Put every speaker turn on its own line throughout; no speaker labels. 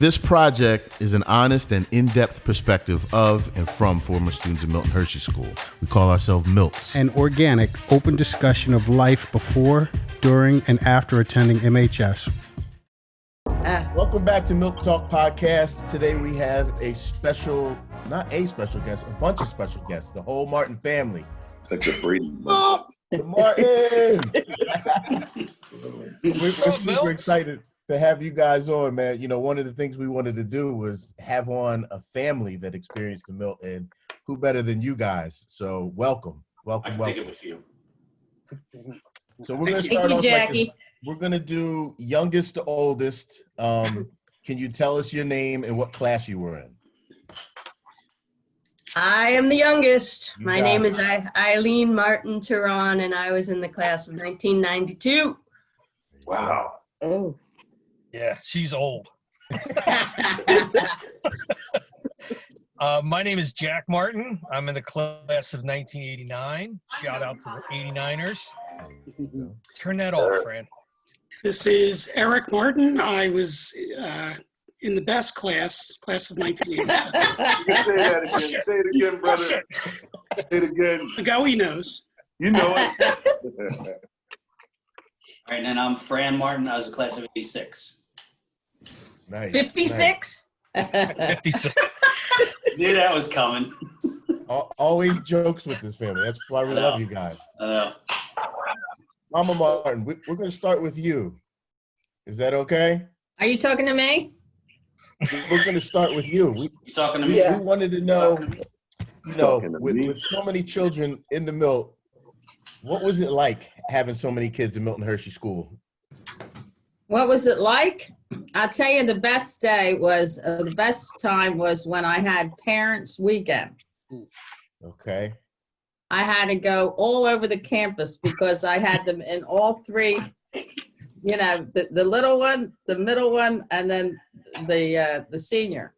This project is an honest and in-depth perspective of and from former students at Milton Hershey School. We call ourselves Milts.
An organic, open discussion of life before, during, and after attending MHS.
Welcome back to Milk Talk Podcast. Today we have a special, not a special guest, a bunch of special guests, the whole Martin family.
It's like the Brady.
The Martins! We're super excited to have you guys on, man. You know, one of the things we wanted to do was have on a family that experienced the Milt, and who better than you guys? So welcome.
I can think of a few.
So we're going to start off like this. We're going to do youngest to oldest. Can you tell us your name and what class you were in?
I am the youngest. My name is Eileen Martin Tehran, and I was in the class of 1992.
Wow.
Oh.
Yeah, she's old. My name is Jack Martin. I'm in the class of 1989. Shout out to the 89ers. Turn that off, Fran.
This is Eric Martin. I was in the best class of 1987.
Say that again. Say it again, brother. Say it again.
Goey knows.
You know it.
All right, and I'm Fran Martin. I was a class of 86.
Nice.
56?
Nice.
56.
Knew that was coming.
Always jokes with this family. That's why we love you guys.
I know.
Mama Martin, we're going to start with you. Is that okay?
Are you talking to me?
We're going to start with you.
You talking to me?
We wanted to know, you know, with so many children in the Milt, what was it like having so many kids in Milton Hershey School?
What was it like? I'll tell you, the best day was, the best time was when I had parents' weekend.
Okay.
I had to go all over the campus because I had them in all three, you know, the little one, the middle one, and then the senior.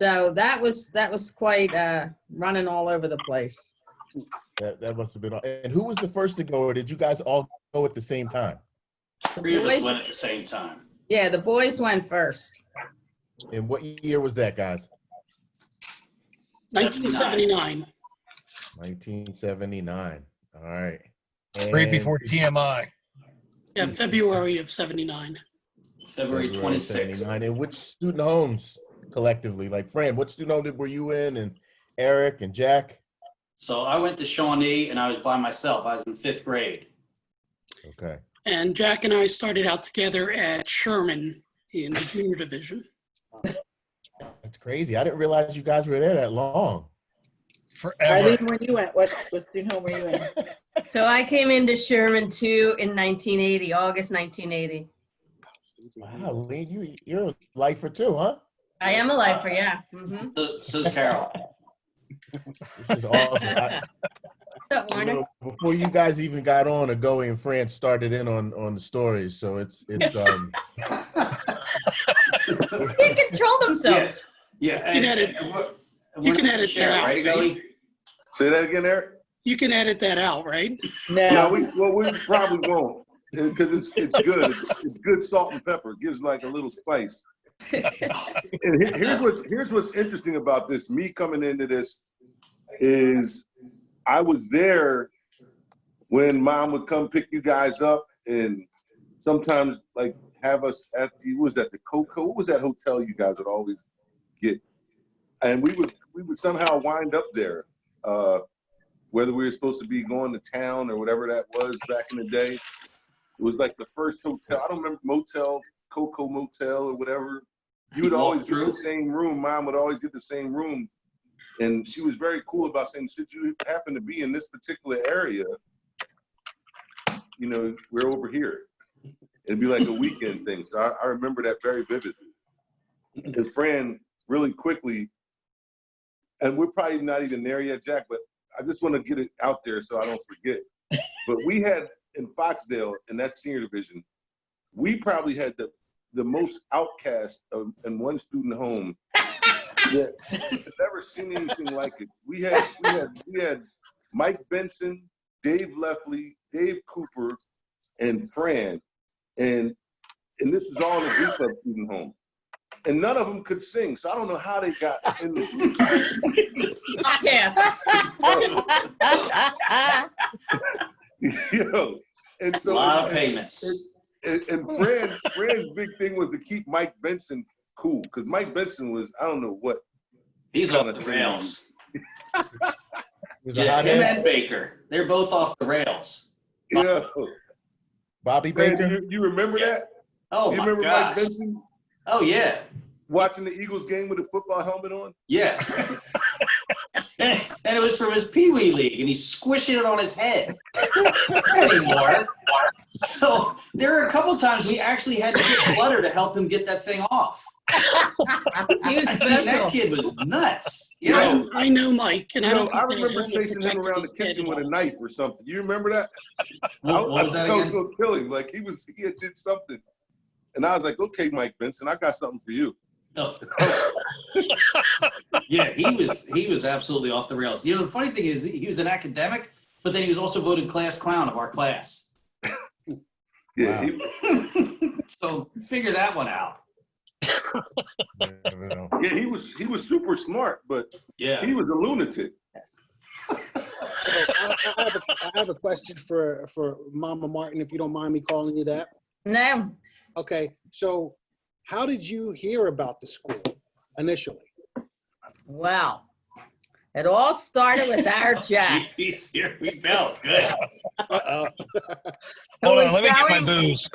So that was quite running all over the place.
That must have been. And who was the first to go, or did you guys all go at the same time?
Three of us went at the same time.
Yeah, the boys went first.
And what year was that, guys?
1979.
1979. All right. And
Right before TMI.
Yeah, February of 79.
February 26th.
79. And which student homes collectively? Like, Fran, what student home were you in? And Eric and Jack?
So I went to Shawnee, and I was by myself. I was in 5th grade.
Okay.
And Jack and I started out together at Sherman in the junior division.
That's crazy. I didn't realize you guys were there that long.
Forever.
Eileen, when you went, what student home were you in?
So I came into Sherman too in 1980, August 1980.
Wow, Lee, you're a lifer too, huh?
I am a lifer, yeah. Mm-hmm.
So's Carol.
This is awesome.
What's up, Warner?
Before you guys even got on, Agoe and Fran started in on the stories, so it's
They can't control themselves.
Yeah.
You can edit. You can edit that out,
right,
right?
Goey?
Say that again, Eric.
You can edit that out, right?
No, we probably won't because it's good. It's good salt and pepper. It gives like a little spice. And here's what's interesting about this. Me coming into this is I was there when Mom would come pick you guys up and sometimes like have us at the Coco. What was that hotel you guys would always get? And we would somehow wind up there, whether we were supposed to be going to town or whatever that was back in the day. It was like the first hotel. I don't remember Coco Motel or whatever. You would always get the same room. Mom would always get the same room. And she was very cool about saying, should you happen to be in this particular area, you know, we're over here. It'd be like a weekend thing. So I remember that very vividly. And Fran, really quickly, and we're probably not even there yet, Jack, but I just want to get it out there so I don't forget. But we had in Foxdale, in that senior division, we probably had the most outcast in one student home that I've never seen anything like it. We had Mike Benson, Dave Leffley, Dave Cooper, and Fran, and this was all in a group of student home. and none of them could sing. So I don't know how they got in the group.
Yes.
And
A
so
lot of payments.
and Fran's big thing was to keep Mike Benson cool, because Mike Benson was, I don't know what.
He's
kind
off
of
the
thing.
rails.
He was a
Yeah, him
hothead.
and Baker. They're both off the rails.
Yeah.
Bobby
Fran,
Baker.
you remember that?
Oh
You
my
remember
gosh.
Mike Benson
Oh yeah.
watching the Eagles game with a football helmet on?
Yeah. and it was from his Pee Wee League, and he's squishing it on his head. Not anymore. So there are a couple times we actually had to get Butter to help him get that thing off.
He was
I mean, that
special.
kid was nuts.
I know Mike, and I don't
I
think that
remember
helmet
chasing him
protected
around
his
the kitchen
head
with
at
a
all.
knife or something. You remember that?
What was that
I was
again?
gonna kill him. Like he had did something, and I was like, "Okay, Mike Benson, I got something for you."
Oh. Yeah, he was absolutely off the rails. You know, the funny thing is he was an academic, but then he was also voted class clown of our class.
Yeah,
Wow.
he,
So figure that one out.
yeah, he was super smart, but
Yeah.
he was a lunatic.
I have a question for Mama Martin, if you don't mind me calling you that.
No.
Okay, so how did you hear about the school initially?
Wow. It all started with our Jack.
Jeez, here we go. Good.
Hold
was
on, let me get my
going?
booze.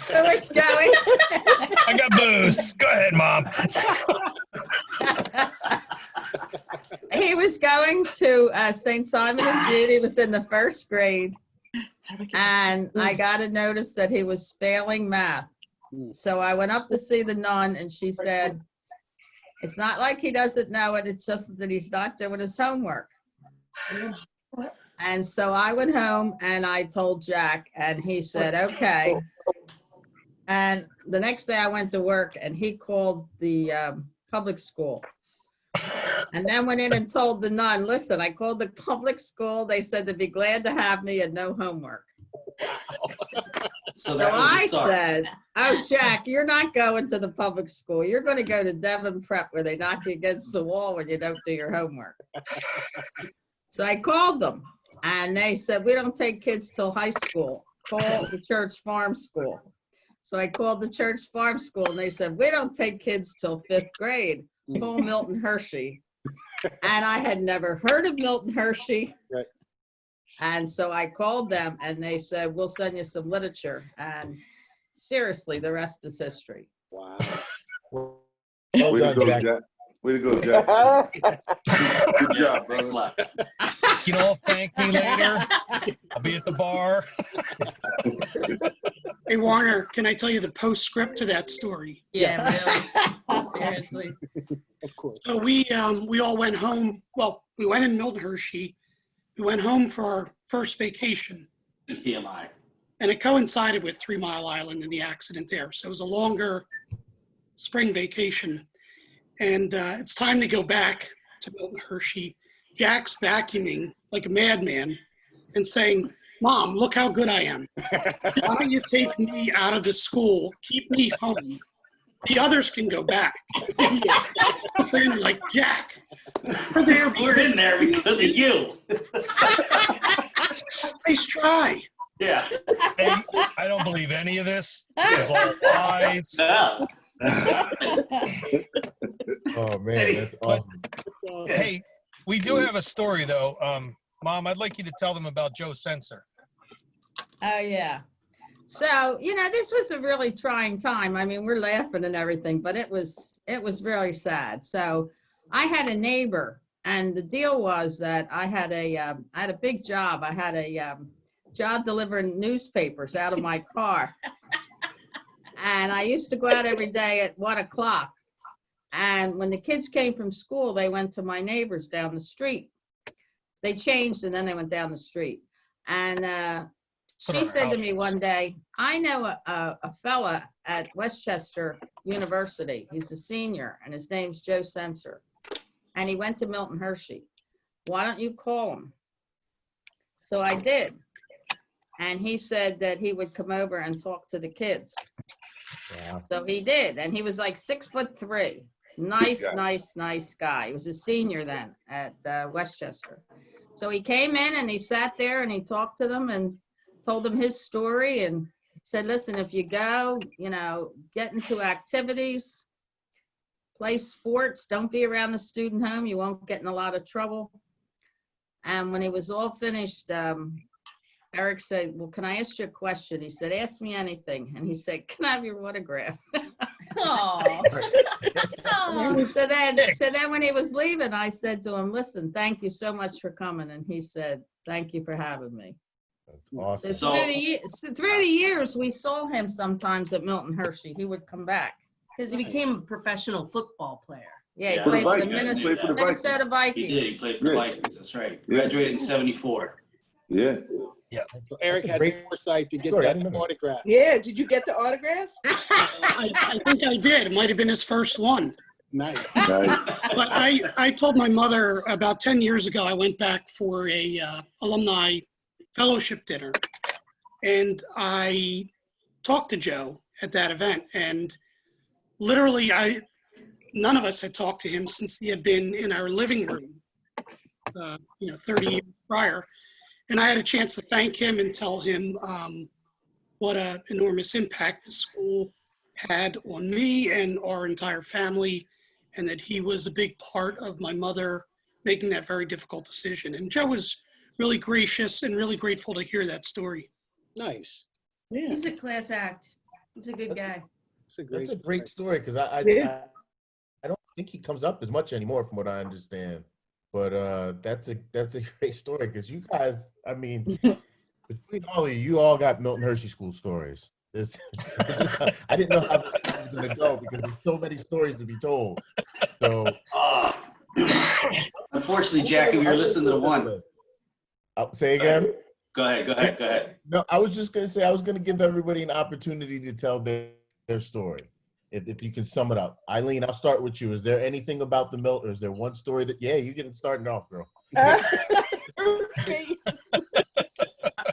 Who was going?
I got booze. Go ahead, Mom.
He was going to St. Simon and Jude. He was in the first grade. And I got a notice that he was failing math. So I went up to see the nun, and she said, it's not like he doesn't know it. It's just that he's not doing his homework. And so I went home and I told Jack, and he said, okay. And the next day I went to work, and he called the public school. And then went in and told the nun, listen, I called the public school. They said they'd be glad to have me and no homework.
So
So
that was the
I
start.
said, oh, Jack, you're not going to the public school. You're going to go to Devon Prep, where they knock you against the wall when you don't do your homework. So I called them, and they said, we don't take kids till high school. Call the church farm school. So I called the church farm school, and they said, we don't take kids till 5th grade. Call Milton Hershey. And I had never heard of Milton Hershey.
Right. And
so I called them, and they said, we'll send you some literature. And seriously, the rest is history.
Wow.
Well
Way to
done,
go,
Jack.
Jack. Way to go, Jack. Good job,
Thanks a
brother.
lot.
You can all thank me later. I'll be at the bar.
Hey, Warner, can I tell you the postscript to that story?
Yeah, really. Seriously.
Of course.
So we all went home. Well, we went in Milton Hershey. We went home for our first vacation,
PMI.
and it coincided with 3 Mile Island and the accident there. So it was a longer spring vacation. And it's time to go back to Milton Hershey. Jack's vacuuming like a madman and saying, Mom, look how good I am. Why don't you take me out of the school, keep me home? The others can go back. Fran, like, Jack, we're there
We're in there because of you.
Nice try.
Yeah.
Hey, I don't believe any of this. This is all lies.
Yeah.
Oh man, that's awesome.
Hey, we do have a story though. Mom, I'd like you to tell them about Joe Sensor.
Oh, yeah. So, this was a really trying time. I mean, we're laughing and everything, but it was really sad. So I had a neighbor, and the deal was that I had a big job. I had a job delivering newspapers out of my car. And I used to go out every day at 1 o'clock. And when the kids came from school, they went to my neighbors down the street. They changed, and then they went down the street. And she said to me one day, I know a fella at Westchester University. He's a senior, and his name's Joe Sensor. And he went to Milton Hershey. Why don't you call him? So I did. And he said that he would come over and talk to the kids.
Wow.
So he did, and he was like 6'3". Nice,
Yeah.
nice guy. He was a senior then at Westchester. So he came in and he sat there and he talked to them and told them his story and said, listen, if you go, get into activities, play sports, don't be around the student home, you won't get in a lot of trouble. And when he was all finished, Eric said, well, can I ask you a question? He said, ask me anything. And he said, can I have your autograph? So then when he was leaving, I said to him, listen, thank you so much for coming. And he said, thank you for having me.
That's awesome.
So through the years, we saw him sometimes at Milton Hershey. He would come back.
Because he became a professional football player.
Yeah, he
Yeah.
played for the
Minnesota
Minnesota Vikings.
He did. He played for the Vikings. That's right. Graduated in '74.
Yeah.
So Eric
That's a
had
great
the foresight to get
story. I
that
didn't know that.
autograph.
Yeah, did you get the autograph?
I think I did. It might have been his first one.
Nice.
Nice.
But I told my mother about 10 years ago, I went back for a alumni fellowship dinner. And I talked to Joe at that event. And literally, none of us had talked to him since he had been in our living room, 30 years prior. And I had a chance to thank him and tell him what an enormous impact the school had on me and our entire family, and that he was a big part of my mother making that very difficult decision. And Joe was really gracious and really grateful to hear that story.
Nice.
Yeah.
He's a class act. He's a good guy.
That's a great story because I don't think he comes up as much anymore from what I understand. But that's a great story because you guys, I mean, between all of you all got Milton Hershey School stories. I didn't know how this was going to go because there's so many stories to be told. So,
Unfortunately, Jackie, we were listening to the one.
Say again.
Go ahead.
No, I was just going to say I was going to give everybody an opportunity to tell their story. If you can sum it up. Eileen, I'll start with you. Is there anything about the Milt, or is there one story that, you get it started off, girl?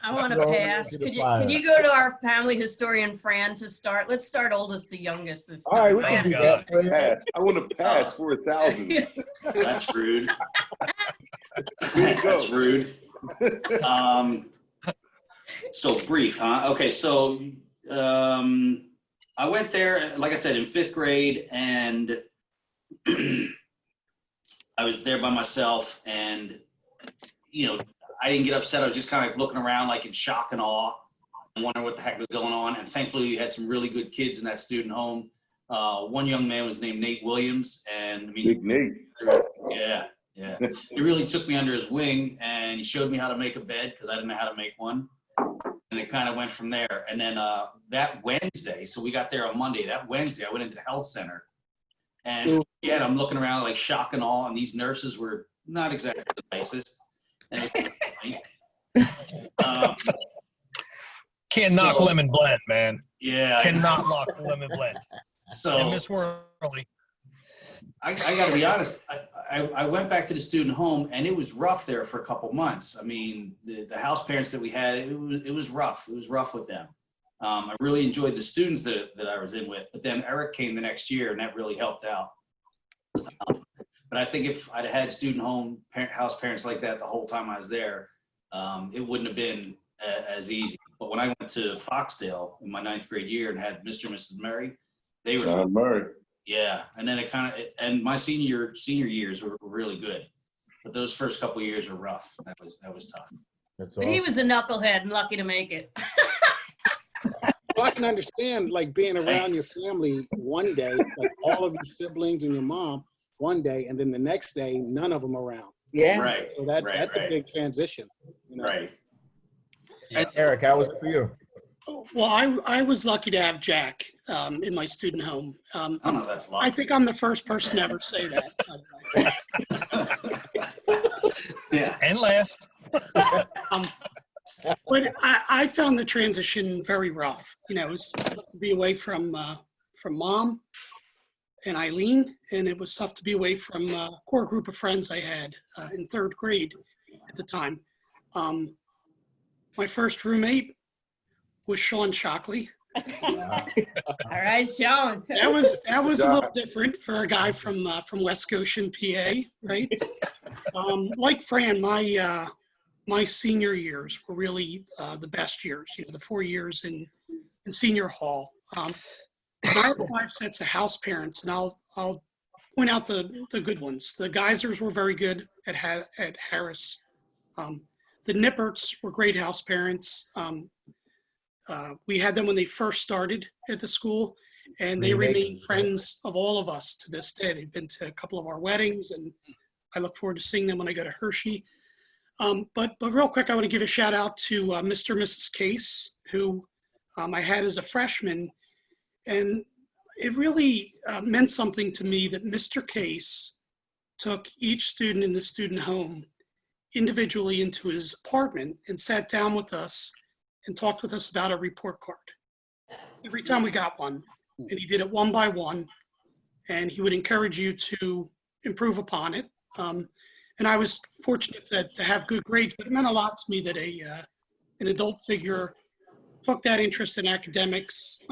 I want to pass. Can you go to our family historian, Fran, to start? Let's start oldest to youngest this time.
All right, we can do that.
Pass. I want to pass for 1,000.
That's rude.
Way to go.
That's rude. So brief, huh? Okay, so I went there, like I said, in 5th grade, and I was there by myself, and I didn't get upset. I was just kind of like looking around like in shock and awe and wondering what the heck was going on. And thankfully, we had some really good kids in that student home. One young man was named Nate Williams, and I mean,
Big Nate.
Yeah. He really took me under his wing, and he showed me how to make a bed because I didn't know how to make one. And it kind of went from there. And then that Wednesday, so we got there on Monday. That Wednesday, I went into the health center, and again, I'm looking around like shock and awe, and these nurses were not exactly the nicest. And it was
Can't knock lemon blend, man.
Yeah.
Cannot knock lemon blend.
So
And Miss Worley.
I got to be honest. I went back to the student home, and it was rough there for a couple months. I mean, the house parents that we had, it was rough. It was rough with them. I really enjoyed the students that I was in with, but then Eric came the next year, and that really helped out. But I think if I'd had student home house parents like that the whole time I was there, it wouldn't have been as easy. But when I went to Foxdale in my 9th grade year and had Mr. and Mrs. Murray, they were
John Murray.
Yeah, and then and my senior years were really good, but those first couple of years were rough. That was tough.
That's
But he was a knucklehead and lucky to make it.
Well, I can understand like being around
Thanks.
your family one day, like all of your siblings and your mom one day, and then the next day, none of them around.
Yeah.
Right.
So that's a big transition.
Right.
And Eric, how was it for you?
Well, I was lucky to have Jack in my student home.
I don't know if that's lucky.
I think I'm the first person to ever say that.
Yeah.
And last.
But I found the transition very rough. It was tough to be away from Mom and Eileen, and it was tough to be away from a core group of friends I had in 3rd grade at the time. My first roommate was Sean Shockley.
All right, Sean.
That was a little different for a guy from West Goshen, PA, right? Like Fran, my senior years were really the best years. You know, the 4 years in senior hall. I have 5 sets of house parents, and I'll point out the good ones. The Geisers were very good at Harris. The Nipperts were great house parents. We had them when they first started at the school, and they remain friends of all of us to this day. They've been to a couple of our weddings, and I look forward to seeing them when I go to Hershey. But real quick, I want to give a shout out to Mr. and Mrs. Case, who I had as a freshman. And it really meant something to me that Mr. Case took each student in the student home individually into his apartment and sat down with us and talked with us about a report card. Every time we got one, and he did it one by one, and he would encourage you to improve upon it. And I was fortunate to have good grades, but it meant a lot to me that an adult figure took that interest in academics.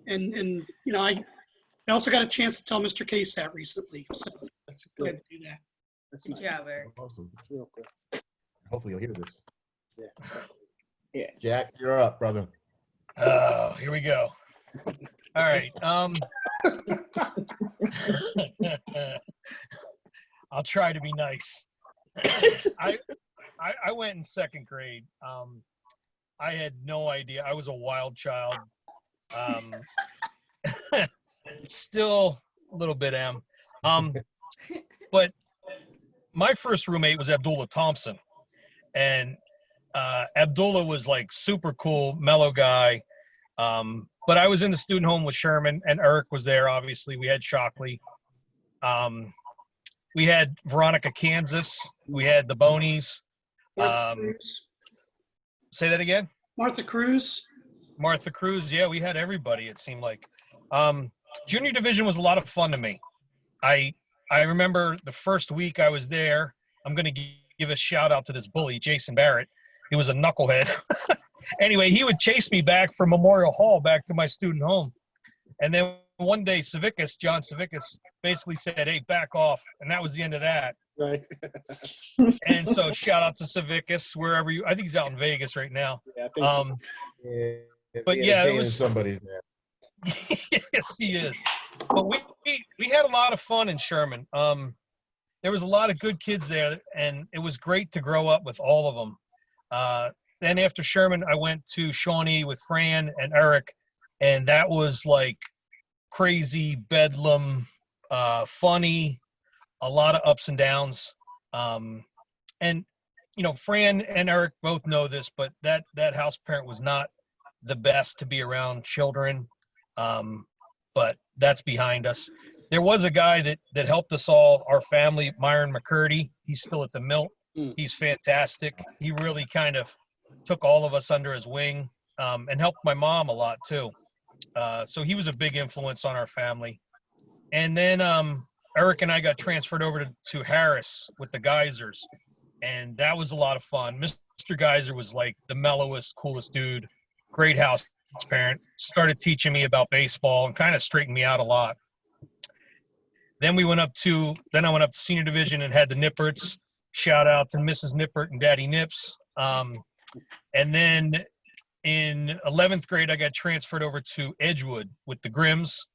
And you know, I also got a chance to tell Mr. Case that recently. So
That's good.
do that.
That's
Good
nice.
job, Eric.
Awesome.
That's real good.
Hopefully you'll hear this.
Yeah.
Jack, you're up, brother.
Oh, here we go. All right. I'll try to be nice. I went in 2nd grade. I had no idea. I was a wild child. Still a little bit am. But my first roommate was Abdullah Thompson, and Abdullah was like super cool, mellow guy. But I was in the student home with Sherman, and Eric was there. Obviously, we had Shockley. We had Veronica, Kansas. We had the Bonies.
Martha Cruz.
Say that again.
Martha Cruz.
Martha Cruz. Yeah, we had everybody. It seemed like. Junior division was a lot of fun to me. I remember the first week I was there. I'm going to give a shout out to this bully, Jason Barrett. He was a knucklehead. Anyway, he would chase me back from Memorial Hall back to my student home. And then one day, John Savickas, basically said, "Hey, back off." And that was the end of that.
Right.
And so shout out to Savickas, wherever I think he's out in Vegas right now.
Yeah, I think so.
But yeah, it was
somebody's there.
Yes, he is. But we had a lot of fun in Sherman. There was a lot of good kids there, and it was great to grow up with all of them. Then after Sherman, I went to Shawnee with Fran and Eric, and that was like crazy bedlam, funny, a lot of ups and downs. And you know, Fran and Eric both know this, but that house parent was not the best to be around children. But that's behind us. There was a guy that helped us all, our family, Myron McCurdy. He's still at the Milt. He's fantastic. He really kind of took all of us under his wing, and helped my mom a lot too. So he was a big influence on our family. And then Eric and I got transferred over to Harris with the Geisers, and that was a lot of fun. Mr. Geiser was like the mellowest, coolest dude, great house parent, started teaching me about baseball and kind of straightened me out a lot. Then I went up to senior division and had the Nipperts. Shout out to Mrs. Nippert and Daddy Nips. And then in 11th grade, I got transferred over to Edgewood with the Grimms.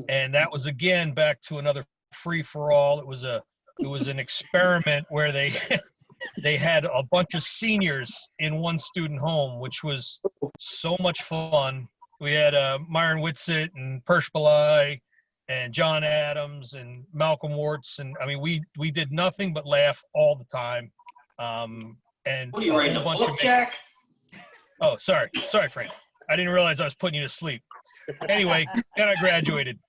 And that was again back to another free for all. It was an experiment where they had a bunch of seniors in one student home, which was so much fun. We had Myron Whitsitt and Persh Belai and John Adams and Malcolm Warts. And I mean, we did nothing but laugh all the time. And
What are you writing, a book, Jack?
Oh, sorry, Frank. I didn't realize I was putting you to sleep. Anyway, then I graduated.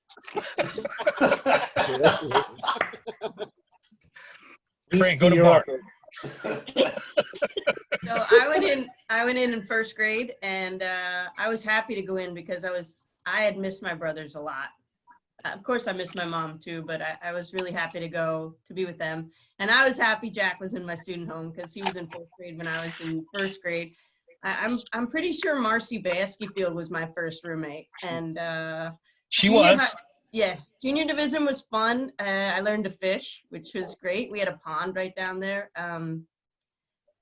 Frank, go to bar.
So I went in first grade, and I was happy to go in because I had missed my brothers a lot. Of course, I missed my mom too, but I was really happy to go to be with them. And I was happy Jack was in my student home because he was in 4th grade when I was in 1st grade. I'm pretty sure Marcy Baskyfield was my first roommate, and
She
junior
was.
yeah, junior division was fun. I learned to fish, which was great. We had a pond right down there.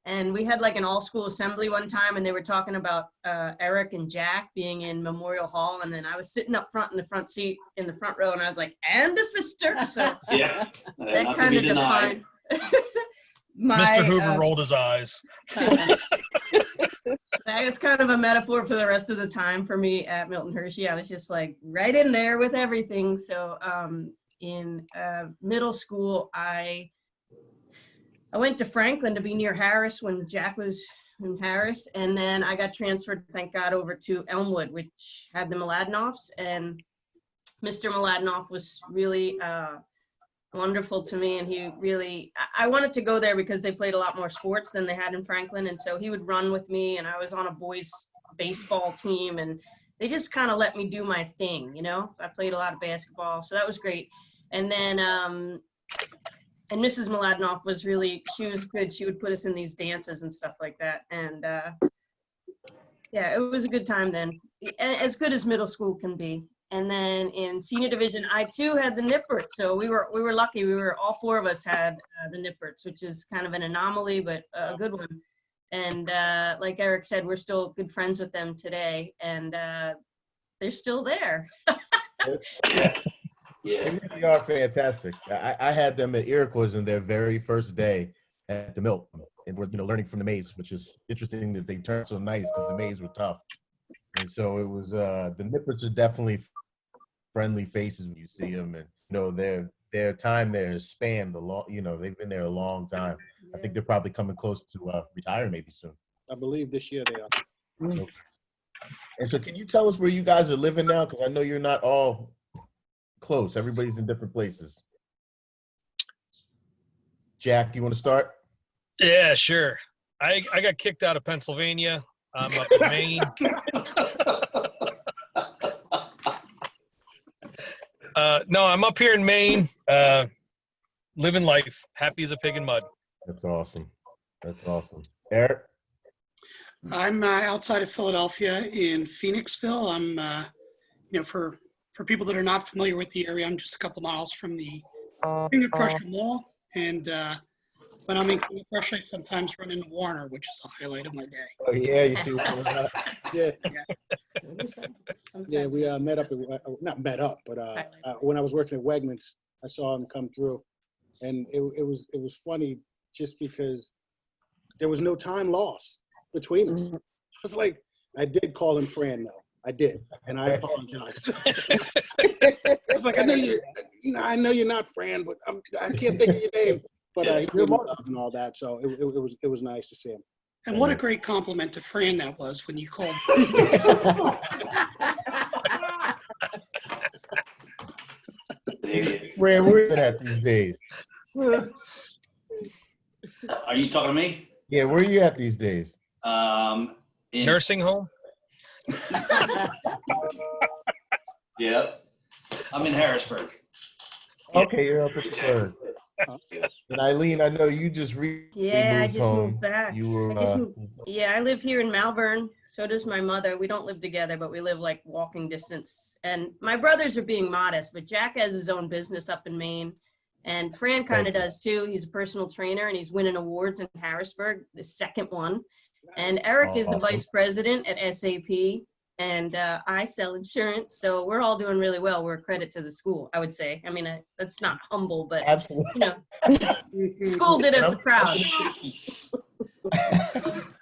And we had like an all-school assembly one time, and they were talking about Eric and Jack being in Memorial Hall, and then I was sitting up front in the front seat in the front row, and I was like, and a sister. So
Yeah.
that
Not to
kind
be
of
denied.
defined my.
Mr. Hoover rolled his eyes.
That was kind of a metaphor for the rest of the time for me at Milton Hershey. I was just like right in there with everything. So in middle school, I went to Franklin to be near Harris when Jack was in Harris. And then I got transferred, thank God, over to Elmwood, which had the Mladenovs. And Mr. Mladenov was really wonderful to me. And he really, I wanted to go there because they played a lot more sports than they had in Franklin. And so he would run with me, and I was on a boys baseball team, and they just kind of let me do my thing, you know? I played a lot of basketball, so that was great. And then, and Mrs. Mladenov was really, she was good. She would put us in these dances and stuff like that. And yeah, it was a good time then. As good as middle school can be. And then in senior division, I too had the Nipperts. So we were lucky. We were, all four of us had the Nipperts, which is kind of an anomaly, but a good one. And like Eric said, we're still good friends with them today, and they're still there.
Yeah.
They really are fantastic. I had them at Iroquois in their very first day at the Milt, and we're learning from the maze, which is interesting that they turned so nice because the maze were tough. And so it was the Nipperts are definitely friendly faces when you see them, and their time there has spanned the long. They've been there a long time. I think they're probably coming close to retire maybe soon.
I believe this year they are.
Okay. And so, can you tell us where you guys are living now? Because I know you're not all close. Everybody's in different places. Jack, you want to start?
Yeah, sure. I got kicked out of Pennsylvania. I'm up in Maine. No, I'm up here in Maine, living life, happy as a pig in mud.
That's awesome. That's awesome. Eric?
I'm outside of Philadelphia in Phoenixville. I'm, for people that are not familiar with the area, I'm just a couple miles from the King of Prussia Mall. And when I'm in King of Prussia, I sometimes run into Warner, which is a highlight of my day.
Oh, yeah, you see
Yeah.
Sometimes
Yeah, we met up, not met up, but when I was working at Wegmans, I saw him come through, and it was funny just because there was no time lost between us. I was like, I did call him Fran though, I did, and I apologize. I was like, I know you're not Fran, but I can't think of your name. But he did and all that, so it was nice to see him.
And what a great compliment to Fran that was when you called.
Fran, where are you at these days?
Are you talking to me?
Yeah, where are you at these days?
In
Nursing home?
Yeah. I'm in Harrisburg.
Okay, you're up at the third. And Eileen, I know you just recently
Yeah, I
moved
just
home.
moved back.
You were,
I just moved. Yeah, I live here in Malvern. So does my mother. We don't live together, but we live like walking distance. And my brothers are being modest, but Jack has his own business up in Maine. And Fran kind of does too. He's a personal trainer, and he's winning awards in Harrisburg, the second one. And Eric is the
Awesome.
vice president at SAP. And I sell insurance. So we're all doing really well. We're a credit to the school, I would say. I mean, that's not humble, but
Absolutely.
school did us proud.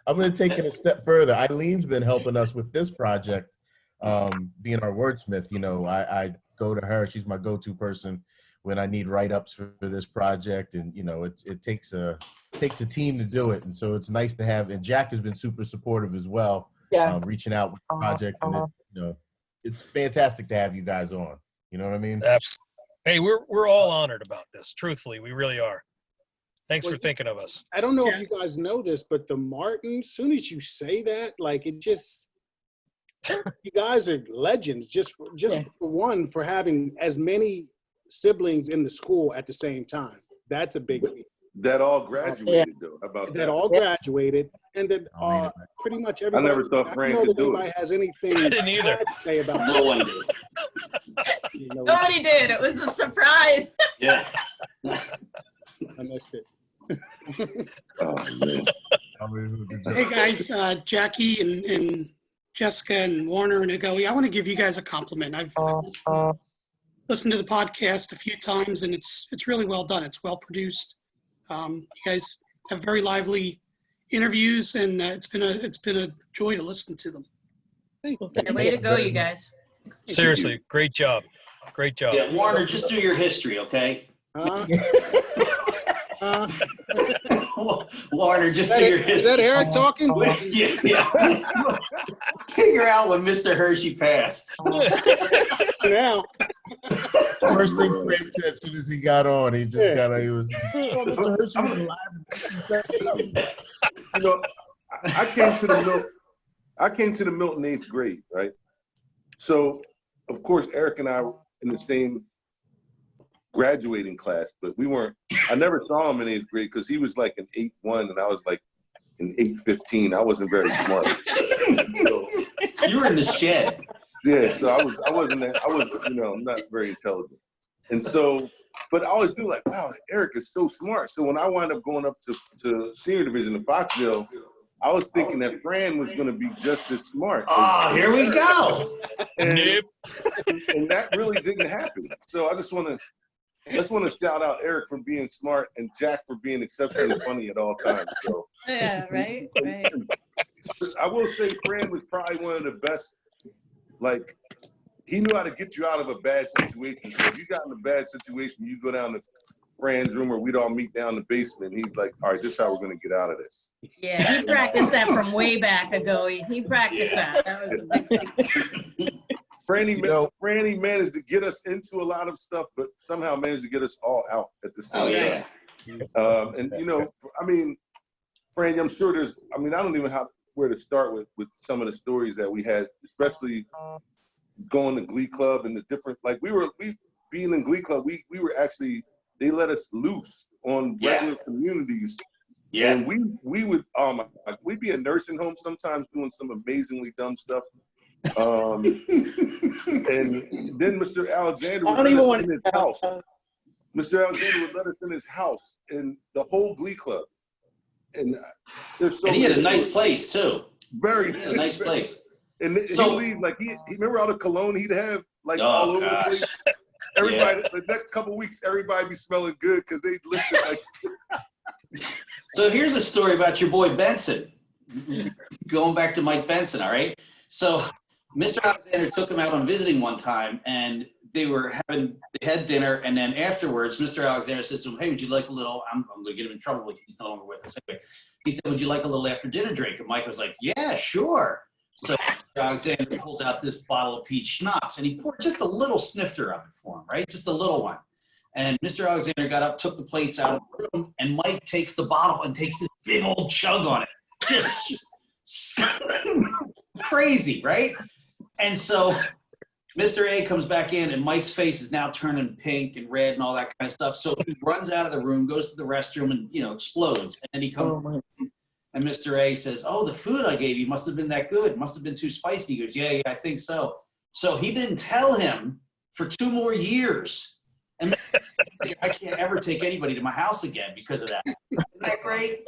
I'm going to take it a step further. Eileen's been helping us with this project, being our wordsmith. I go to her. She's my go-to person when I need write-ups for this project. And, it takes a team to do it. And so it's nice to have, and Jack has been super supportive as well.
Yeah.
Reaching out with the project, and it's fantastic to have you guys on. You know what I mean?
Absolutely. Hey, we're all honored about this. Truthfully, we really are. Thanks for thinking of us.
I don't know if you guys know this, but the Martins, soon as you say that, like it just, you guys are legends. Just for one, for having as many siblings in the school at the same time. That's a big feat.
That all graduated though. How about
that
that?
all graduated, and then pretty much everybody.
never thought Fran
don't know
could
that
do
anybody
it.
has anything
I didn't either.
bad to say about
No one did.
you know,
Nobody did. It was a surprise.
Yeah.
I missed it.
Oh, man.
Hey guys, Jackie and Jessica and Warner and Agoe, I want to give you guys a compliment. I've listened to the podcast a few times, and it's really well done. It's well produced. You guys have very lively interviews, and it's been a joy to listen to them.
Yeah, way to go, you guys.
Seriously, great job. Great job.
Yeah, Warner, just do your history, okay? Warner, just do your history.
Is that Eric talking?
Yeah. Figure out when Mr. Hershey passed.
Now.
First thing Fran said as soon as he got on, he just got on. He was, oh, Mr. Hershey was alive.
You know, I came to the Milt in 8th grade, right? So, of course, Eric and I were in the same graduating class, but I never saw him in 8th grade because he was like an 8-1 and I was like an 8-15. I wasn't very smart. So,
You were in the shed.
yeah, so I was not very intelligent. And so, but I always knew like, wow, Eric is so smart. So when I wound up going up to senior division in Foxville, I was thinking that Fran was going to be just as smart.
Oh, here we go.
And that really didn't happen. So I just want to shout out Eric for being smart and Jack for being exceptionally funny at all times. So
Yeah, right.
I will say Fran was probably one of the best. Like, he knew how to get you out of a bad situation. So if you got in a bad situation, you go down to Fran's room or we'd all meet down in the basement. And he's like, all right, this is how we're going to get out of this.
Yeah, he practiced that from way back ago. He practiced that. That was a big thing.
Franny managed to get us into a lot of stuff, but somehow managed to get us all out at the same time. And, you know, I mean, Fran, I'm sure I don't even know where to start with some of the stories that we had, especially going to Glee Club and the different, like being in Glee Club, we were actually, they let us loose on regular communities. Yeah. And we would, we'd be in nursing homes sometimes doing some amazingly dumb stuff. And then Mr. Alexander would let us in his house. Mr. Alexander would let us in his house and the whole Glee Club. And he had
a nice place too.
Very
nice place.
And he'd leave like he remember all the cologne he'd have like all over the place. Everybody, the next couple of weeks, everybody be smelling good because they lifted like.
So here's a story about your boy Benson. Going back to Mike Benson, all right. So Mr. Alexander took him out on visiting one time, and they had dinner, and then afterwards, Mr. Alexander says to him, "Hey, would you like a little?" I'm going to get him in trouble. He's no longer with us anyway. He said, "Would you like a little after dinner drink?" And Mike was like, "Yeah, sure." So Mr. Alexander pulls out this bottle of peach schnapps, and he poured just a little snifter of it for him, right? Just a little one. And Mr. Alexander got up, took the plates out of the room, and Mike takes the bottle and takes this big old chug on it. Just crazy, right? And so Mr. A comes back in, and Mike's face is now turning pink and red and all that kind of stuff. So he runs out of the room, goes to the restroom, and, explodes. And then he comes and Mr. A says, "Oh, the food I gave you must have been that good. Must have been too spicy." He goes, yeah, I think so. So he didn't tell him for 2 more years. And I can't ever take anybody to my house again because of that. Isn't that great?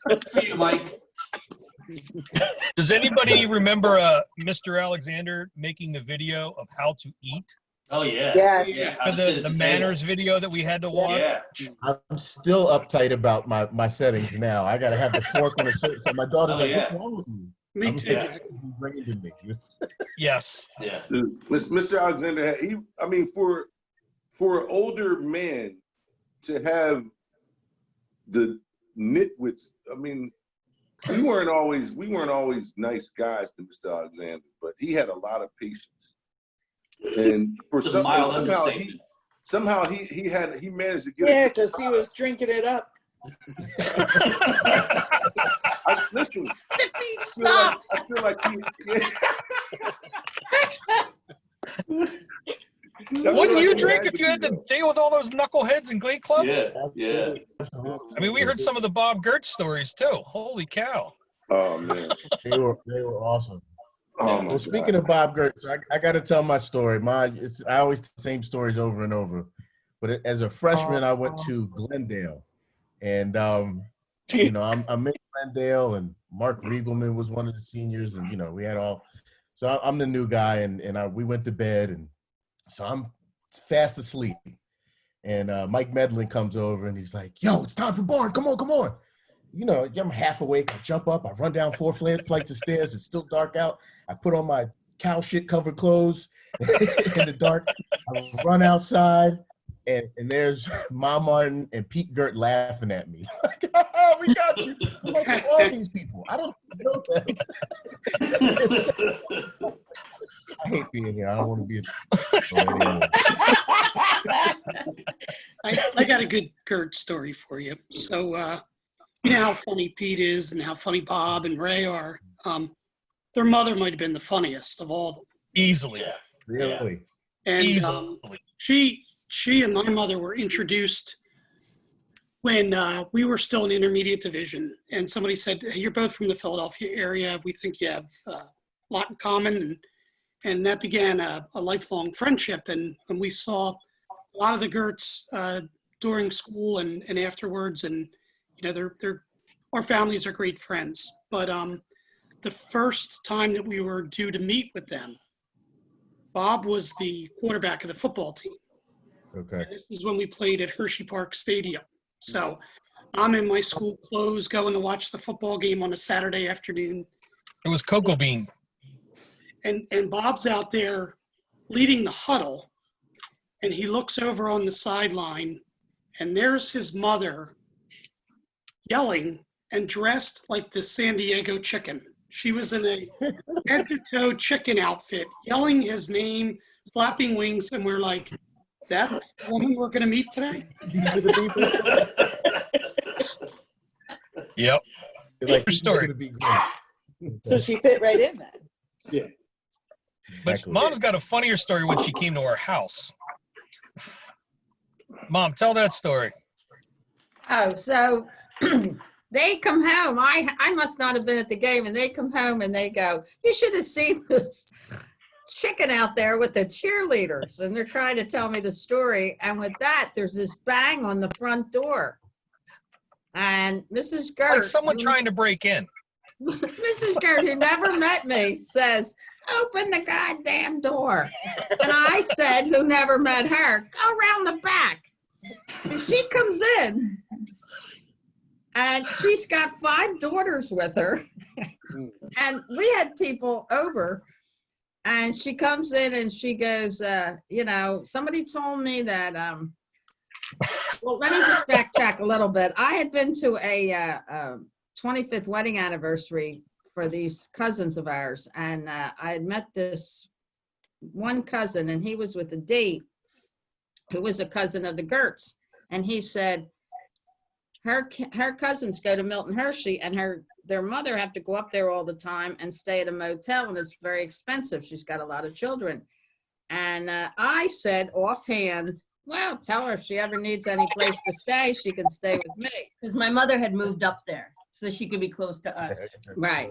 Good for you, Mike.
Does anybody remember Mr. Alexander making the video of how to eat?
Oh, yeah.
Yeah.
The manners video that we had to watch?
Yeah.
I'm still uptight about my settings now. I got to have the fork on the shirt. So my daughter's like, what's wrong with you?
Me too.
Bringing to me.
Yes.
Yeah.
Mr. Alexander, for an older man to have the nitwits, we weren't always nice guys to Mr. Alexander, but he had a lot of patience. And for somehow he managed to get
it. Yeah, because he was drinking it up.
Listen.
Stop.
I feel like
Wouldn't you drink if you had to deal with all those knuckleheads in Glee Club?
Yeah.
I mean, we heard some of the Bob Gertz stories too. Holy cow.
Oh man.
They were awesome.
Oh my
Well, speaking of Bob Gertz, I got to tell my story. I always tell the same stories over and over. But as a freshman, I went to Glendale, and you know, I'm in Glendale, and Mark Riegelman was one of the seniors, and you know, we had all. So I'm the new guy, and we went to bed, and so I'm fast asleep, and Mike Medlin comes over, and he's like, "Yo, it's time for barn. Come on." You know, I'm half awake. I jump up. I run down 4 flights of stairs. It's still dark out. I put on my cow shit covered clothes in the dark. I run outside, and there's Mom Martin and Pete Gert laughing at me. Oh, we got you. I'm like, who are these people? I don't know them. I hate being here. I don't want to be anymore.
I got a good Gert story for you. So, you know how funny Pete is and how funny Bob and Ray are. Their mother might have been the funniest of all of them.
Easily.
Really?
And
Easily.
she and my mother were introduced when we were still in intermediate division. And somebody said, hey, you're both from the Philadelphia area. We think you have a lot in common. And that began a lifelong friendship. And we saw a lot of the Gerts during school and afterwards. And you know, our families are great friends. But the first time that we were due to meet with them, Bob was the quarterback of the football team.
Okay.
And this is when we played at Hershey Park Stadium. So I'm in my school clothes going to watch the football game on a Saturday afternoon.
It was Cocoa Bean.
And Bob's out there leading the huddle. And he looks over on the sideline, and there's his mother yelling and dressed like the San Diego chicken. She was in a head-to-toe chicken outfit, yelling his name, flapping wings, and we're like, that's the woman we're going to meet today?
Yep.
Like,
story.
So she fit right in then.
Yeah.
But
Exactly.
Mom's got a funnier story when she came to our house. Mom, tell that story.
Oh, so they come home. I must not have been at the game, and they come home and they go, you should have seen this chicken out there with the cheerleaders. And they're trying to tell me the story. And with that, there's this bang on the front door. And Mrs. Gert,
Like someone trying to break in.
Mrs. Gert, who never met me, says, open the goddamn door. And I said, who never met her, go around the back. And she comes in, and she's got 5 daughters with her. And we had people over, and she comes in and she goes, you know, somebody told me that, well, let me just backtrack a little bit. I had been to a 25th wedding anniversary for these cousins of ours, and I had met this one cousin, and he was with a date who was a cousin of the Gerts, and he said her cousins go to Milton Hershey, and their mother have to go up there all the time and stay at a motel, and it's very expensive. She's got a lot of children. And I said offhand, well, tell her if she ever needs any place to stay, she can stay with me.
Because my mother had moved up there so she could be close to us.
Right.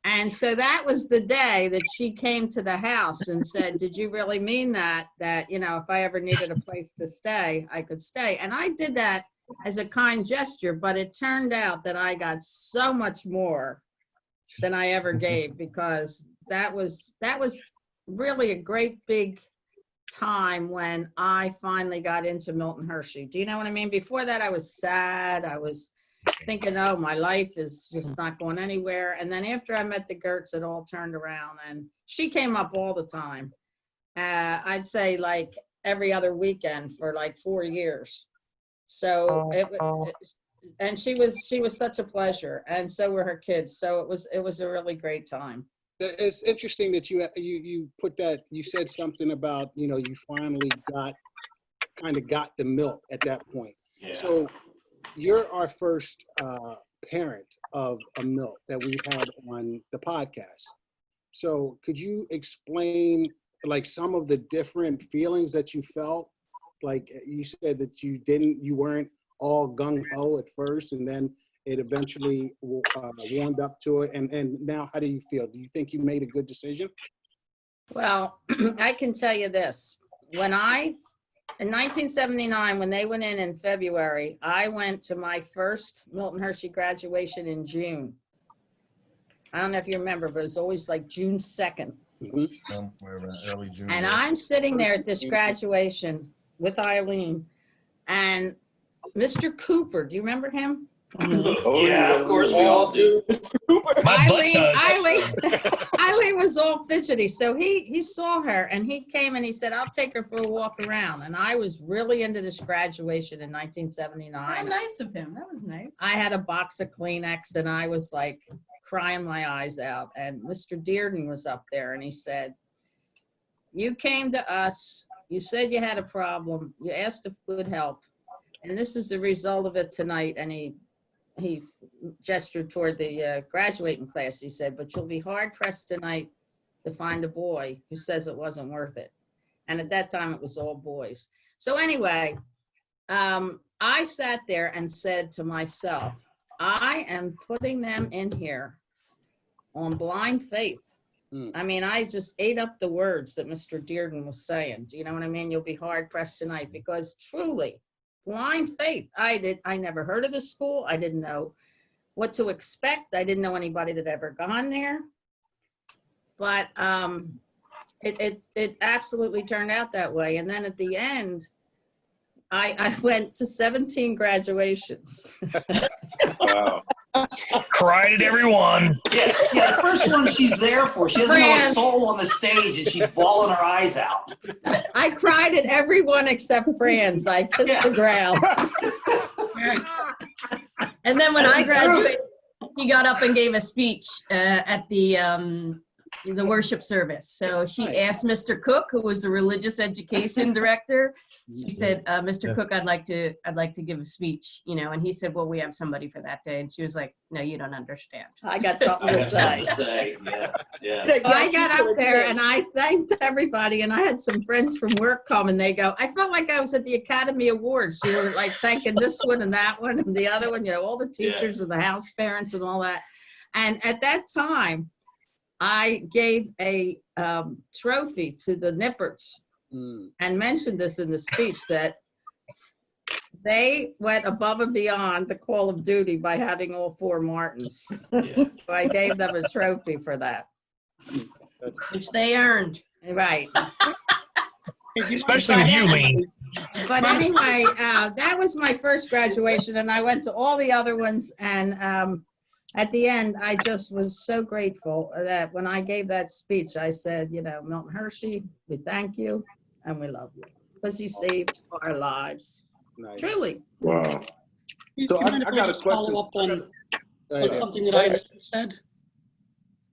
And so that was the day that she came to the house and said, did you really mean that, you know, if I ever needed a place to stay, I could stay? And I did that as a kind gesture, but it turned out that I got so much more than I ever gave, because that was really a great big time when I finally got into Milton Hershey. Do you know what I mean? Before that, I was sad. I was thinking, oh, my life is just not going anywhere. And then after I met the Gerts, it all turned around, and she came up all the time. I'd say like every other weekend for like 4 years. So and she was such a pleasure, and so were her kids. So it was a really great time.
It's interesting that you put that, you said something about, you know, you finally got the milk at that point.
Yeah.
So you're our first parent of a milk that we've had on the podcast. So could you explain like some of the different feelings that you felt? Like you said that you weren't all gung-ho at first, and then it eventually warmed up to it. And now how do you feel? Do you think you made a good decision?
Well, I can tell you this. In 1979, when they went in February, I went to my first Milton Hershey graduation in June. I don't know if you remember, but it was always like June 2nd.
Somewhere around early June.
And I'm sitting there at this graduation with Eileen and Mr. Cooper. Do you remember him?
Oh,
Yeah, of course we all do.
My butt does.
Eileen was all fidgety. So he saw her and he came and he said, I'll take her for a walk around. And I was really into this graduation in 1979.
How nice of him. That was nice.
I had a box of Kleenex and I was like crying my eyes out. And Mr. Dearden was up there and he said, you came to us, you said you had a problem, you asked if we could help, and this is the result of it tonight. And he gestured toward the graduating class. He said, but you'll be hard pressed tonight to find a boy who says it wasn't worth it. And at that time it was all boys. So anyway, I sat there and said to myself, I am putting them in here on blind faith. I mean, I just ate up the words that Mr. Dearden was saying. Do you know what I mean? You'll be hard pressed tonight, because truly, blind faith. I never heard of the school. I didn't know what to expect. I didn't know anybody that ever gone there. But it absolutely turned out that way. And then at the end, I went to 17 graduations.
wow.
Cried at every one.
Yes, yeah, the first one she's there for. She doesn't know a soul on the stage and she's bawling her eyes out.
I cried at everyone except Fran's. I kissed the ground.
And then when I graduated, he got up and gave a speech at the worship service. So she asked Mr. Cook, who was the religious education director. She said, "Mr. Cook, I'd like to give a speech, you know." And he said, "Well, we have somebody for that day." And she was like, "No, you don't understand."
I got something to say.
Yeah.
I got up there and I thanked everybody, and I had some friends from work come and they go, I felt like I was at the Academy Awards. You were like thanking this one and that one and the other one, you know, all the teachers and the house parents and all that. And at that time, I gave a trophy to the Nipperts and mentioned this in the speech, that they went above and beyond the call of duty by having all 4 Martins. So I gave them a trophy for that.
Which they earned.
Right.
Especially with you, Lean.
But anyway, that was my first graduation, and I went to all the other ones. And at the end, I just was so grateful that when I gave that speech, I said, you know, Milton Hershey, we thank you and we love you, because you saved our lives.
Nice.
Truly.
Wow. So I got a question.
Follow up on something that Eileen said.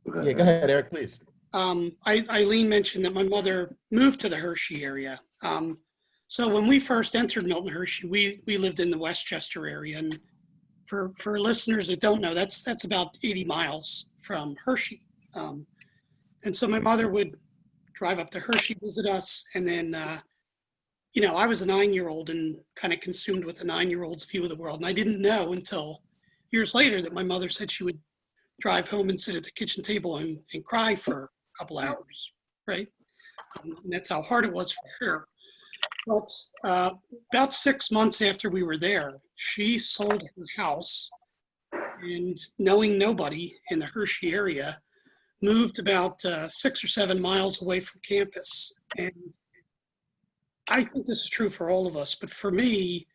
Yeah, go ahead, Eric, please.
Eileen mentioned that my mother moved to the Hershey area. So when we first entered Milton Hershey, we lived in the Westchester area. And for listeners that don't know, that's about 80 miles from Hershey. And so my mother would drive up to Hershey, visit us, and then, you know, I was a 9-year-old and kind of consumed with a 9-year-old's view of the world. And I didn't know until years later that my mother said she would drive home and sit at the kitchen table and cry for a couple hours, right? And that's how hard it was for her. But about 6 months after we were there, she sold her house and, knowing nobody in the Hershey area, moved about 6 or 7 miles away from campus. And I think this is true for all of us, but for me,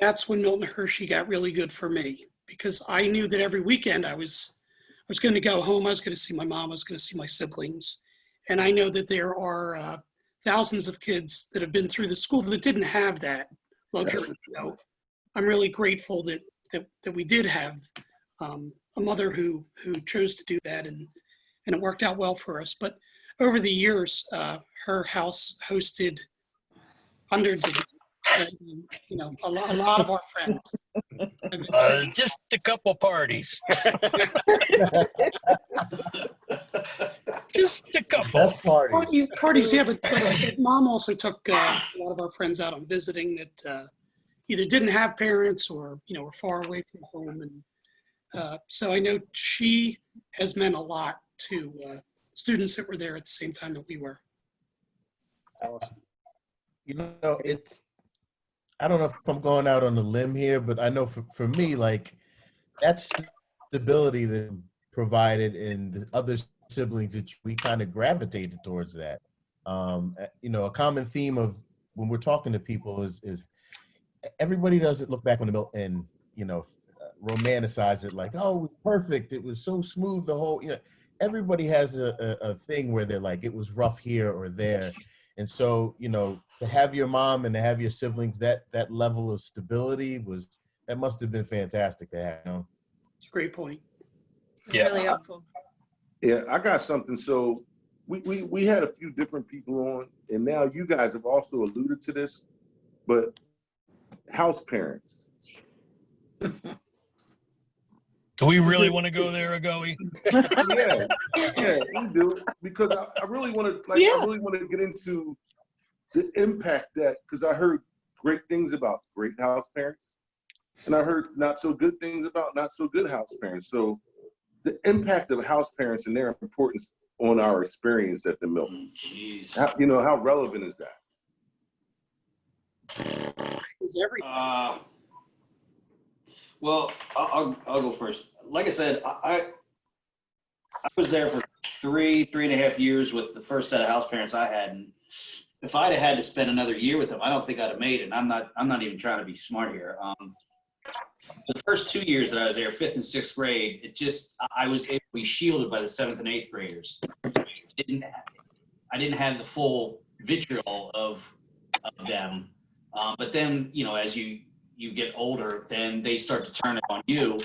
that's when Milton Hershey got really good for me, because I knew that every weekend I was going to go home, I was going to see my mom, I was going to see my siblings. And I know that there are thousands of kids that have been through the school that didn't have that luxury. So I'm really grateful that we did have a mother who chose to do that, and it worked out well for us. But over the years, her house hosted hundreds of, you know, a lot of our friends.
Just a couple parties. Just a couple.
Best parties.
Parties, yeah, but Mom also took a lot of our friends out on visiting that either didn't have parents or, were far away from home. And so I know she has meant a lot to students that were there at the same time that we were.
Awesome. I don't know if I'm going out on a limb here, but I know for me, like, that stability that provided in the other siblings, that we kind of gravitated towards that. A common theme of when we're talking to people is everybody doesn't look back on the Milt and, romanticize it like, oh, it was perfect. It was so smooth. The whole, everybody has a thing where they're like, it was rough here or there. And so, to have your mom and to have your siblings, that level of stability that must have been fantastic to have.
It's a great point.
Yeah.
Really helpful.
Yeah, I got something. So we had a few different people on, and now you guys have also alluded to this, but house parents.
Do we really want to go there, Agoey?
Yeah, we do. Because I really want to, I really want to get into the impact because I heard great things about great house parents, and I heard not so good things about not so good house parents. So the impact of house parents and their importance on our experience at the Milt.
Jeez.
How relevant is that?
Is every
Well, I'll go first. Like I said, I was there for three and a half years with the first set of house parents I had, and if I'd have had to spend another year with them, I don't think I'd have made it. And I'm not even trying to be smart here. The first 2 years that I was there, 5th and 6th grade, I was able to be shielded by the 7th and 8th graders. I didn't have the full vitriol of them, but then as you get older, then they start to turn it on you,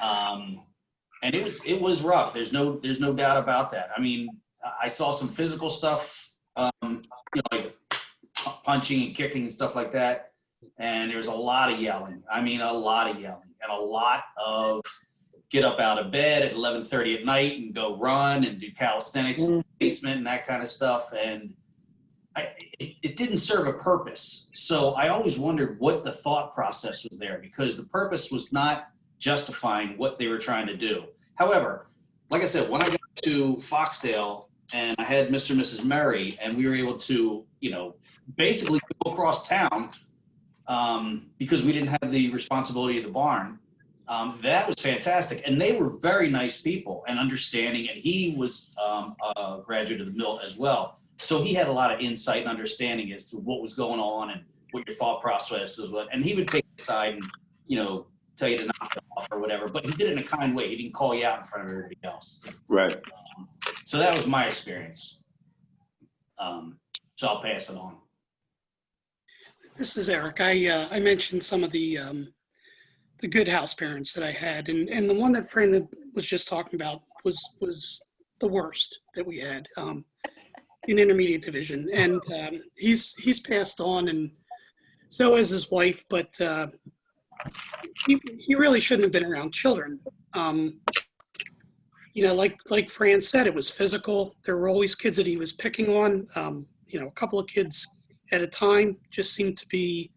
and it was rough. There's no doubt about that. I mean, I saw some physical stuff, like punching and kicking and stuff like that. And there was a lot of yelling. I mean, a lot of yelling and a lot of get up out of bed at 11:30 at night and go run and do calisthenics in the basement and that kind of stuff. And it didn't serve a purpose. So I always wondered what the thought process was there, because the purpose was not justifying what they were trying to do. However, like I said, when I got to Foxdale and I had Mr. and Mrs. Murray, and we were able to, basically go across town, because we didn't have the responsibility of the barn. That was fantastic. And they were very nice people and understanding. And he was a graduate of the Milt as well. So he had a lot of insight and understanding as to what was going on and what your thought process was. And he would take you aside and, tell you to knock it off or whatever. But he did it in a kind way. He didn't call you out in front of everybody else.
Right.
So that was my experience. So I'll pass it on.
This is Eric. I mentioned some of the good house parents that I had, and the one that Fran was just talking about was the worst that we had in intermediate division, and he's passed on, and so has his wife, but he really shouldn't have been around children. Like Fran said, it was physical. There were always kids that he was picking on. A couple of kids at a time just seemed to be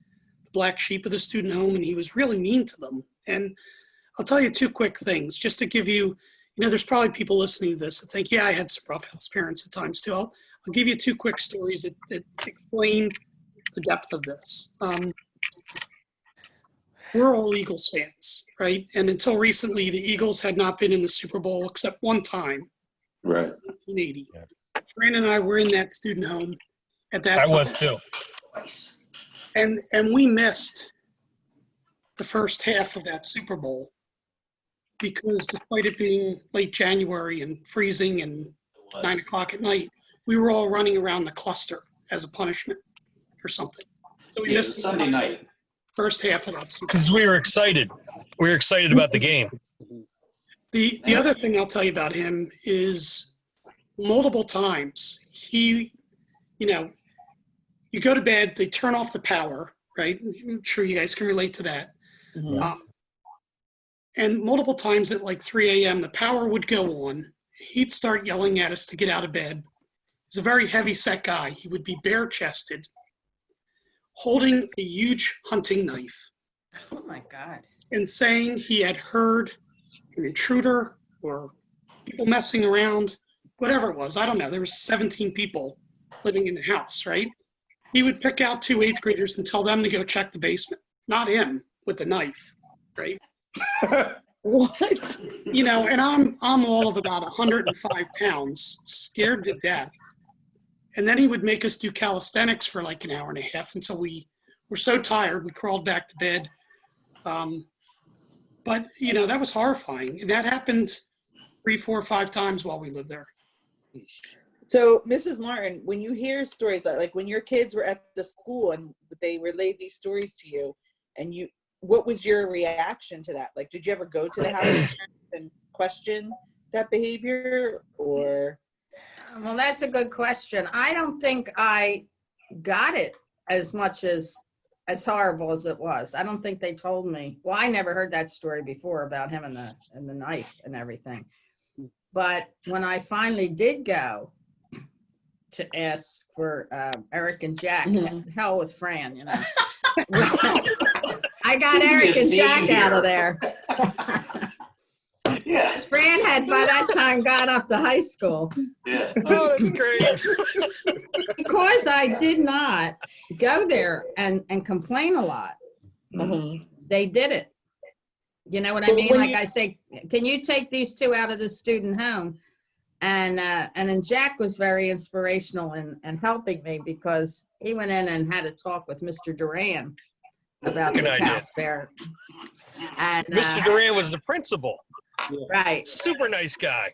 the black sheep of the student home, and he was really mean to them. And I'll tell you 2 quick things just to give you, there's probably people listening to this that think, yeah, I had some rough house parents at times too. I'll give you 2 quick stories that explain the depth of this. We're all Eagles fans, right? And until recently, the Eagles had not been in the Super Bowl except one time,
right?
1980. Fran and I were in that student home at that time.
I was too.
And we missed the first half of that Super Bowl because despite it being late January and freezing and 9 o'clock at night, we were all running around the cluster as a punishment for something. So we missed
Sunday night.
First half of that Super Bowl.
Because we were excited. We were excited about the game.
The other thing I'll tell you about him is multiple times he, you go to bed, they turn off the power, right? I'm sure you guys can relate to that.
Yes.
And multiple times at like 3 a.m., the power would go on he'd start yelling at us to get out of bed. He's a very heavy set guy. He would be bare chested, holding a huge hunting knife
Oh my God.
and saying he had heard an intruder or people messing around, whatever it was. I don't know. There was 17 people living in the house, right? He would pick out 2 8th graders and tell them to go check the basement, not him with the knife, right?
What?
You know, and I'm all of about 105 pounds, scared to death. And then he would make us do calisthenics for like an hour and a half until we were so tired we crawled back to bed. But you know, that was horrifying, and that happened 3, 4, 5 times while we lived there.
So, Mrs. Martin, when you hear stories like when your kids were at the school and they relayed these stories to you, and what was your reaction to that? Like, did you ever go to the house and question that behavior, or?
Well, that's a good question. I don't think I got it as much as horrible as it was. I don't think they told me. Well, I never heard that story before about him and the knife and everything. But when I finally did go to ask for Eric and Jack, hell with Fran, you know. I got Eric and Jack out of there.
Yeah.
Fran had by that time got up to high school.
Yeah.
Oh, that's great.
Because I did not go there and complain a lot. They did it. You know what I mean? Like I say, can you take these 2 out of the student home? And then Jack was very inspirational in helping me because he went in and had a talk with Mr. Duran about this house fair. And
Mr. Duran was the principal.
Right.
Super nice guy.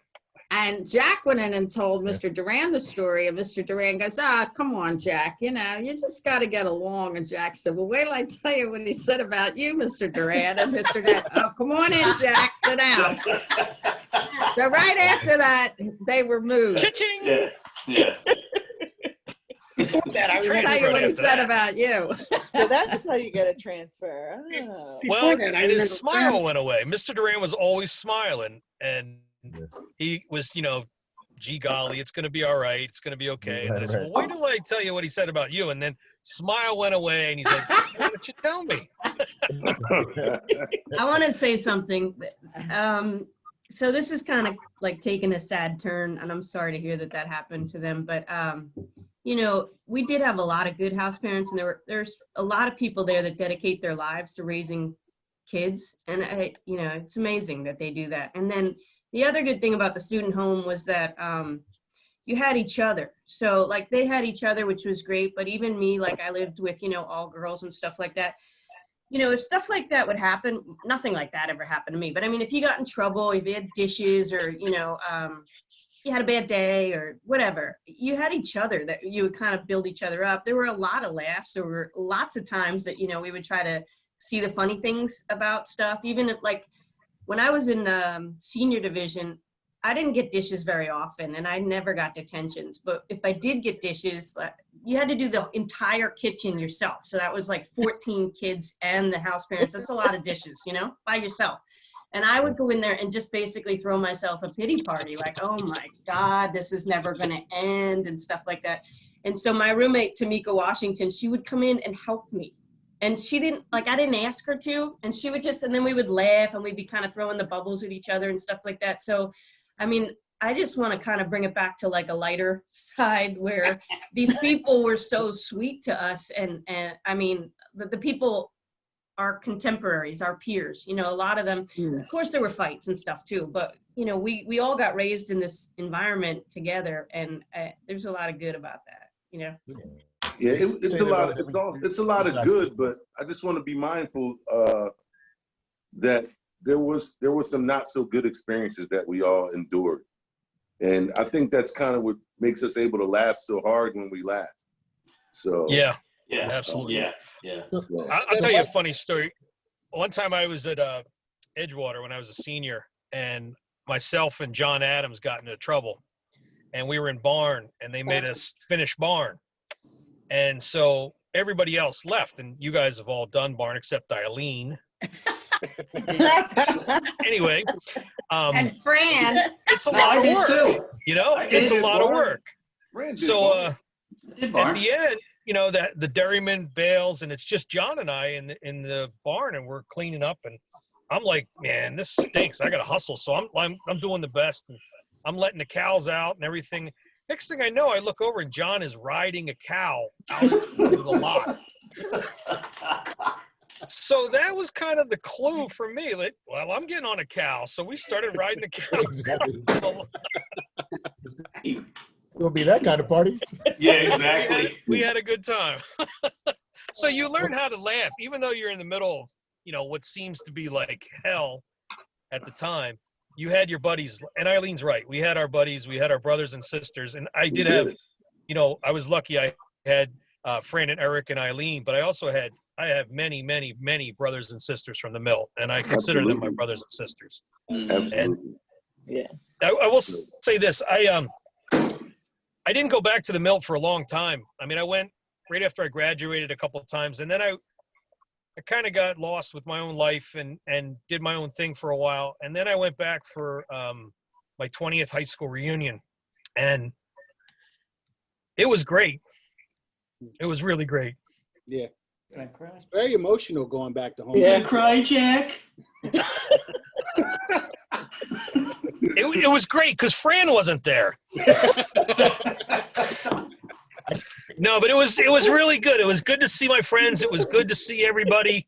And Jack went in and told Mr. Duran the story, and Mr. Duran goes, come on, Jack, you know, you just got to get along. And Jack said, well, wait till I tell you what he said about you, Mr. Duran. And Mr. Duran, oh, come on in, Jack, sit down. So right after that, they were moved.
Cha-ching!
Yeah. Yeah.
Before that, I
I'll tell
remember.
you what he said about you.
So that's how you get a transfer. Oh.
Well,
That, I
and his
remember
smile went away. Mr. Duran was always smiling, and he was, you know, gee golly, it's going to be all right. It's going to be okay. And then I said, well, wait till I tell you what he said about you. And then smile went away, and he's like, why don't you tell me?
I want to say something. So this is kind of like taking a sad turn, and I'm sorry to hear that happened to them. But you know, we did have a lot of good house parents, and there's a lot of people there that dedicate their lives to raising kids, and you know, it's amazing that they do that. And then the other good thing about the student home was that you had each other. So like they had each other, which was great. But even me, like I lived with, you know, all girls and stuff like that. You know, if stuff like that would happen, nothing like that ever happened to me. But I mean, if you got in trouble, if you had dishes or, you know, you had a bad day or whatever, you had each other that you would kind of build each other up. There were a lot of laughs. There were lots of times that, you know, we would try to see the funny things about stuff. Even if like when I was in senior division, I didn't get dishes very often and I never got detentions. But if I did get dishes, you had to do the entire kitchen yourself. So that was like 14 kids and the house parents. That's a lot of dishes, you know, by yourself. And I would go in there and just basically throw myself a pity party, like, oh my God, this is never going to end and stuff like that. And so my roommate, Tamika Washington, she would come in and help me. And she didn't, like, I didn't ask her to. And she would just, and then we would laugh and we'd be kind of throwing the bubbles at each other and stuff like that. So, I mean, I just want to kind of bring it back to like a lighter side where these people were so sweet to us. And I mean, the people, our contemporaries, our peers, you know, a lot of them, of course there were fights and stuff too, but you know, we all got raised in this environment together, and there's a lot of good about that, you know?
Yeah, it's a lot of good, but I just want to be mindful that there was some not so good experiences that we all endured. And I think that's kind of what makes us able to laugh so hard when we laugh. So
yeah, absolutely.
Yeah.
I'll tell you a funny story. One time I was at Edgewater when I was a senior, and myself and John Adams got into trouble, and we were in barn, and they made us finish barn. And so everybody else left, and you guys have all done barn except Eileen. Anyway,
And Fran,
it's a
No,
lot
I
of
did
work.
too.
You know,
I
it's a
did,
lot of
Barn.
work.
Fran did
So
Barn.
I did,
at
Barn.
the end, you know, that the dairyman bails, and it's just John and I in the barn, and we're cleaning up, and I'm like, man, this stinks. I got to hustle. So I'm doing the best, and I'm letting the cows out and everything. Next thing I know, I look over and John is riding a cow out into the lot. So that was kind of the clue for me. Like, well, I'm getting on a cow. So we started riding the cows.
Exactly.
out in the lot.
It'll be that kind of party.
Yeah, exactly.
We had a good time. So you learn how to laugh, even though you're in the middle of, you know, what seems to be like hell at the time. You had your buddies, and Eileen's right. We had our buddies, we had our brothers and sisters, and I did have, you know, I was lucky. I had Fran and Eric and Eileen, but I have many, many, many brothers and sisters from the Milt, and I consider them my brothers and sisters.
Mhm.
And
Yeah.
I will say this: I didn't go back to the Milt for a long time. I mean, I went right after I graduated a couple of times, and then I kind of got lost with my own life and did my own thing for a while. And then I went back for my 20th high school reunion, and it was great. It was really great.
Yeah.
Can I cry?
It's very emotional going back to home.
Yeah.
Gonna cry, Jack?
It was great because Fran wasn't there. No, but it was really good. It was good to see my friends. It was good to see everybody.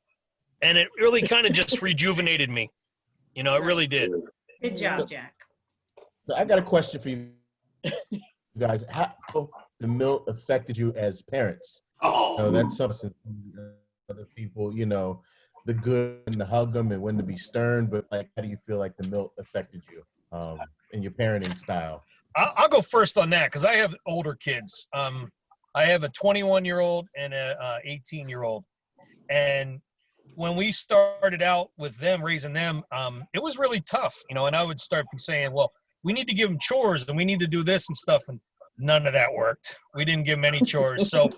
And it really kind of just rejuvenated me. You know, it really did.
good job, Jack.
So I got a question for you guys. How the Milt affected you as parents?
Oh,
You know, that's something other people, you know, the good and to hug them and when to be stern, but like, how do you feel like the Milt affected you in your parenting style?
I'll go first on that because I have older kids. I have a 21-year-old and a 18-year-old. And when we started out with them, raising them, it was really tough, you know, and I would start saying, well, we need to give them chores and we need to do this and stuff. And none of that worked. We didn't give them any chores. So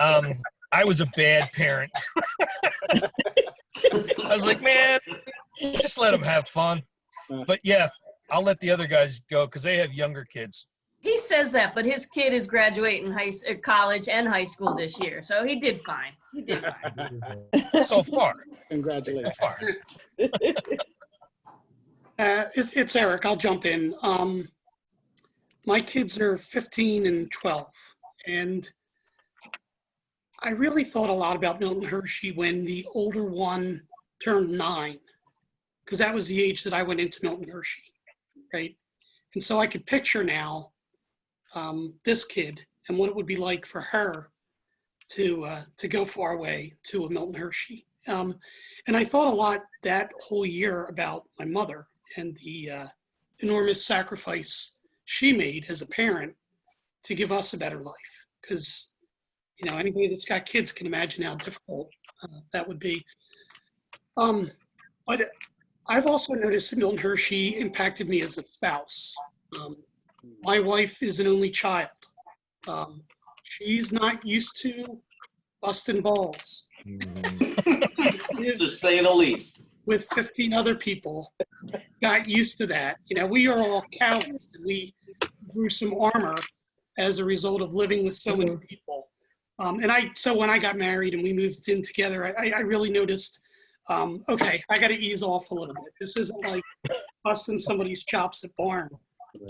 I was a bad parent. I was like, man, just let them have fun. But yeah, I'll let the other guys go because they have younger kids.
He says that, but his kid is graduating college and high school this year, so he did fine. He did fine.
So far.
Congratulations.
So far.
It's Eric. I'll jump in. My kids are 15 and 12, and I really thought a lot about Milton Hershey when the older one turned 9, because that was the age that I went into Milton Hershey, right? And so I could picture now this kid and what it would be like for her to go far away to a Milton Hershey. And I thought a lot that whole year about my mother and the enormous sacrifice she made as a parent to give us a better life. Because, you know, anybody that's got kids can imagine how difficult that would be. But I've also noticed that Milton Hershey impacted me as a spouse. My wife is an only child. She's not used to busting balls.
to say the least.
With 15 other people, got used to that. You know, we are all calloused and we grew some armor as a result of living with so many people. So when I got married and we moved in together, I really noticed, okay, I got to ease off a little bit. This isn't like busting somebody's chops at barn.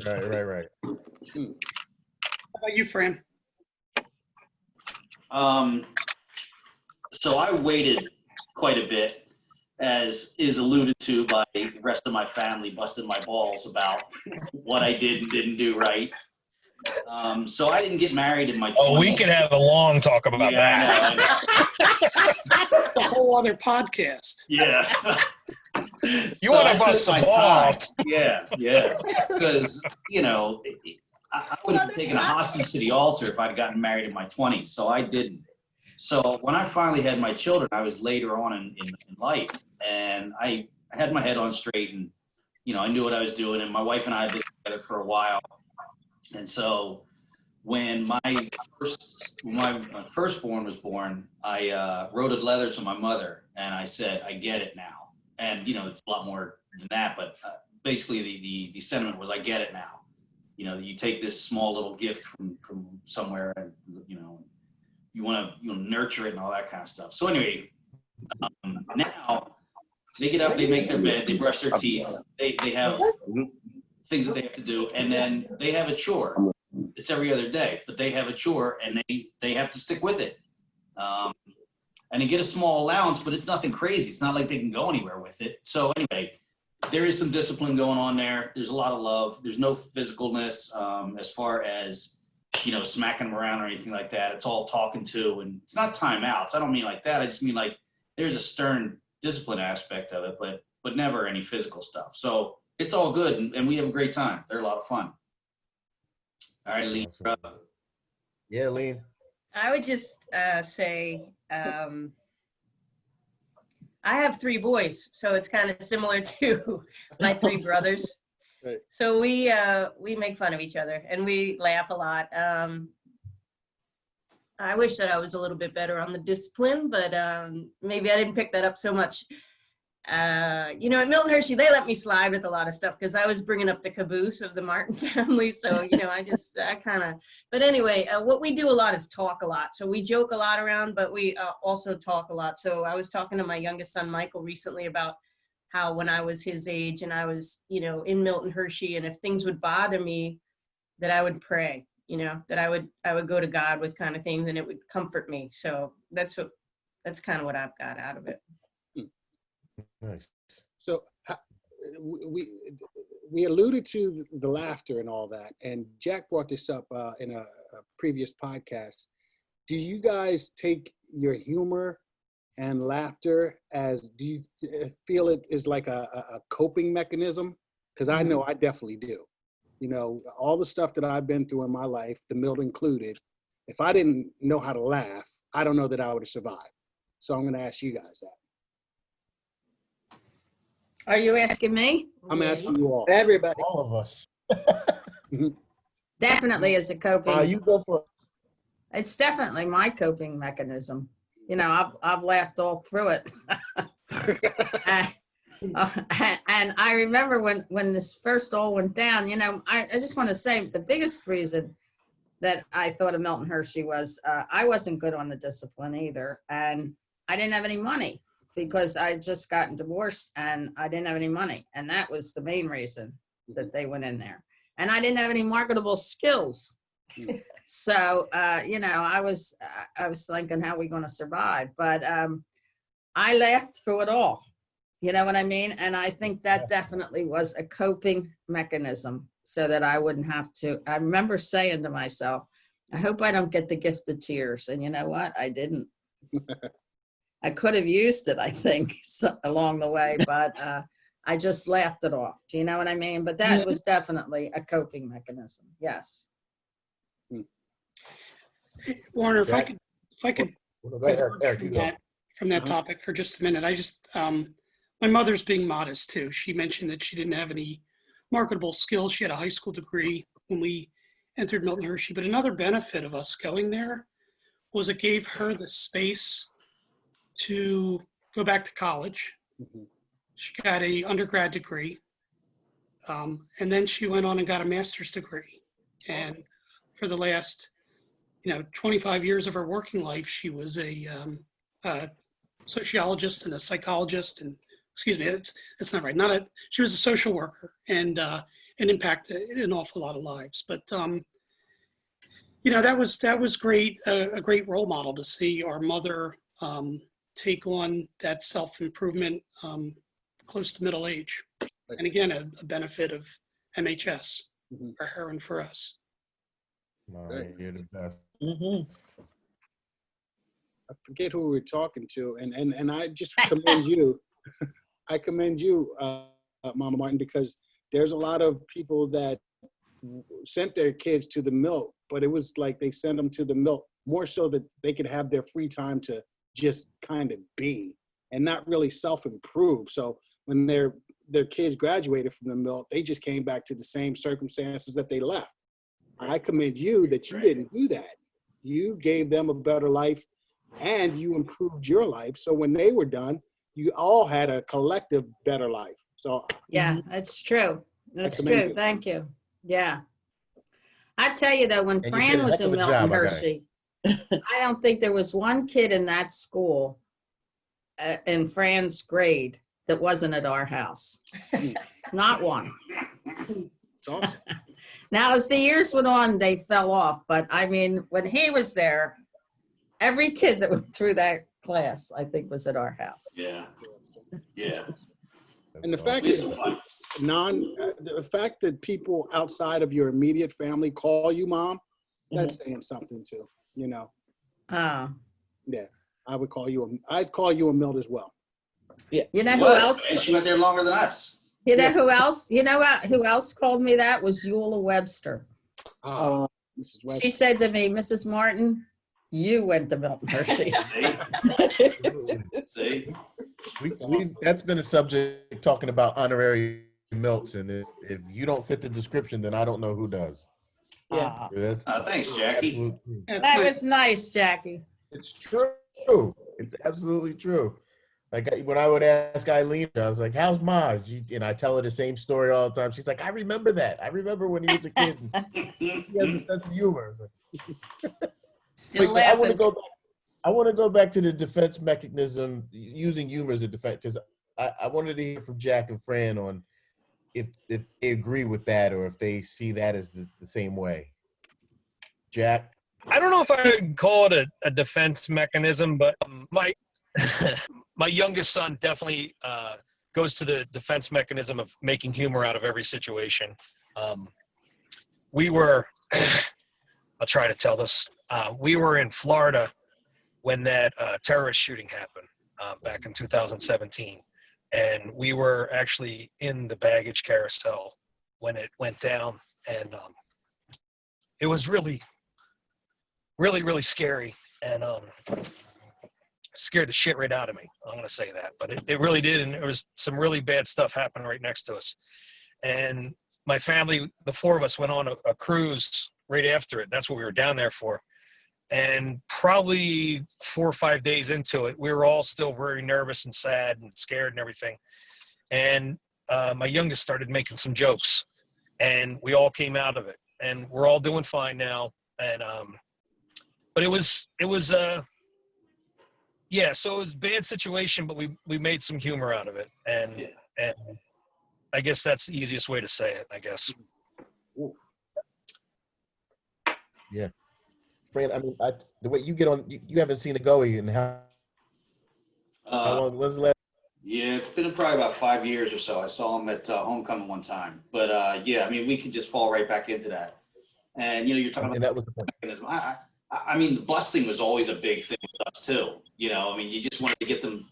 Right.
How about you, Fran?
So I waited quite a bit, as is alluded to by the rest of my family busting my balls about what I did and didn't do right. So I didn't get married in my 20s.
Oh, we could have a long talk about that.
I know.
That's a whole other podcast.
Yes.
You want to bust some balls.
Yeah. Because, you know, I would have taken a hostage to the altar if I'd gotten married in my 20s, so I didn't. So when I finally had my children, I was later on in life, and I had my head on straight, and, you know, I knew what I was doing, and my wife and I had been together for a while. And so when my firstborn was born, I wrote a letter to my mother, and I said, I get it now. and it's a lot more than that. But basically, the sentiment was, I get it now. You take this small little gift from somewhere, and you want to nurture it and all that kind of stuff. So anyway, now they get up, they make their bed, they brush their teeth, they have things that they have to do, and then they have a chore. It's every other day, but they have a chore, and they have to stick with it. And they get a small allowance, but it's nothing crazy. It's not like they can go anywhere with it. So anyway, there is some discipline going on there. There's a lot of love. There's no physicalness as far as, smacking them around or anything like that. It's all talking to, and it's not timeouts. I don't mean like that. I just mean like there's a stern discipline aspect of it, but never any physical stuff. So it's all good, and we have a great time. They're a lot of fun. All right, Eileen.
Yeah, Eileen.
I would just say I have 3 boys, so it's kind of similar to my 3 brothers.
Right.
So we make fun of each other and we laugh a lot. I wish that I was a little bit better on the discipline, but maybe I didn't pick that up so much. At Milton Hershey, they let me slide with a lot of stuff because I was bringing up the caboose of the Martin family. So, but anyway, what we do a lot is talk a lot. So we joke a lot around, but we also talk a lot. So I was talking to my youngest son, Michael, recently about how when I was his age and I was, in Milton Hershey, and if things would bother me, that I would pray, that I would go to God with kind of things and it would comfort me. So that's kind of what I've got out of it.
Nice.
So we alluded to the laughter and all that, and Jack brought this up in a previous podcast. Do you guys take your humor and laughter do you feel it is like a coping mechanism? Because I know I definitely do. All the stuff that I've been through in my life, the Milt included, if I didn't know how to laugh, I don't know that I would have survived. So I'm going to ask you guys that.
Are you asking me?
I'm asking you all.
Everybody.
All of us.
Definitely is a coping.
You go for it.
It's definitely my coping mechanism. I've laughed all through it. And I remember when this first all went down, I just want to say the biggest reason that I thought of Milton Hershey was I wasn't good on the discipline either. And I didn't have any money because I had just gotten divorced and I didn't have any money. And that was the main reason that they went in there. And I didn't have any marketable skills. So, I was thinking, how are we going to survive? But I laughed through it all. You know what I mean? And I think that definitely was a coping mechanism so that I wouldn't have to. I remember saying to myself, I hope I don't get the gift of tears. And you know what? I didn't. I could have used it, I think, along the way, but I just laughed it off. Do you know what I mean? But that was definitely a coping mechanism. Yes.
Warner, if I could
Eric, you go.
from that topic for just a minute. I just, my mother's being modest too. She mentioned that she didn't have any marketable skills. She had a high school degree when we entered Milton Hershey. But another benefit of us going there was it gave her the space to go back to college. She got a undergrad degree. And then she went on and got a master's degree. And for the last 25 years of her working life, she was a sociologist and a psychologist, and excuse me, it's not right. She was a social worker and impacted an awful lot of lives. But that was great, a great role model to see our mother take on that self-improvement close to middle age, and again a benefit of MHS for her and for us.
You're the best.
I forget who we were talking to, and I just commend you. I commend you, Mama Martin, because there's a lot of people that sent their kids to the Milt, but it was like they sent them to the Milt more so that they could have their free time to just kind of be and not really self-improve. So when their kids graduated from the Milt, they just came back to the same circumstances that they left. I commend you that you didn't do that. You gave them a better life and you improved your life. So when they were done, you all had a collective better life. So
Yeah, that's true. That's
commend
true.
you.
Thank you. Yeah. I tell you though, when
And you
Fran
did a
was
heck of
in
a job,
Milton
I gotta-
Hershey, I don't think there was one kid in that school in Fran's grade that wasn't at our house. Not one.
it's awesome.
Now, as the years went on, they fell off. But I mean, when he was there, every kid that went through that class, I think, was at our house.
Yeah. Yeah.
And the
That's
fact
We
is,
had fun.
the fact that people outside of your immediate family call you mom, that's saying something too. You know,
Oh.
yeah. I'd call you a Milt as well.
You know who
What?
else?
She went there longer than us.
You know who else? You know who else called me that? Was Eula Webster.
Mrs. West.
She said to me, Mrs. Martin, you went to Milton Hershey.
See?
That's been a subject talking about honorary Milts, and if you don't fit the description, then I don't know who does.
Yeah.
That's
Thanks, Jackie.
absolute truth.
That's
That
nice.
was nice, Jackie.
It's true. It's absolutely true. Like when I would ask Eileen, I was like, "How's Ma?" And I tell her the same story all the time. She's like, "I remember that. I remember when he was a kid. And he has a sense of humor." I was like,
Still
wait, I want to
laughing.
go back. I want to go back to the defense mechanism, using humor as a defense, because I wanted to hear from Jack and Fran on if they agree with that or if they see that as the same way. Jack?
I don't know if I would call it a defense mechanism, but my my youngest son definitely goes to the defense mechanism of making humor out of every situation. We were, I'll try to tell this. We were in Florida when that terrorist shooting happened back in 2017. And we were actually in the baggage carousel when it went down. And it was really, really scary. And scared the shit right out of me. I'm going to say that. But it really did. And there was some really bad stuff happening right next to us. And my family, the four of us, went on a cruise right after it. That's what we were down there for. And probably 4 or 5 days into it, we were all still very nervous and sad and scared and everything. And my youngest started making some jokes, and we all came out of it. And we're all doing fine now. And but it was yeah. So it was a bad situation, but we made some humor out of it, and I guess that's the easiest way to say it. I guess.
Yeah. Fran, I mean, the way you get on, you haven't seen the Goey in how long was the last?
Yeah, it's been probably about 5 years or so. I saw him at homecoming one time. But yeah, I mean, we could just fall right back into that. And you're talking
And
about
that was the point.
mechanism. I mean, the busting was always a big thing with us too. I mean, you just wanted to get them,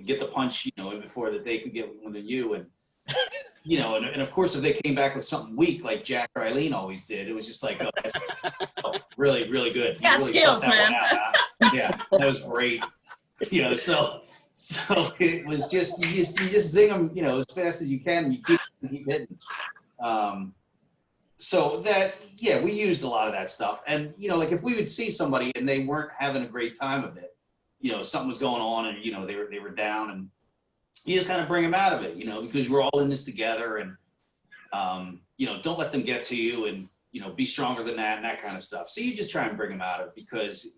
get the punch, in before that they could get one to you. And and of course, if they came back with something weak like Jack or Eileen always did, it was just like, really, really good.
Got
really
skills,
felt that
man.
one out, huh? Yeah, that was great. So it was just you just zing them, as fast as you can, and you keep hitting. So that we used a lot of that stuff, and like if we would see somebody and they weren't having a great time of it, something was going on, and they were down, and you just kind of bring them out of it, because we're all in this together, and don't let them get to you, and be stronger than that and that kind of stuff. So you just try and bring them out of it, because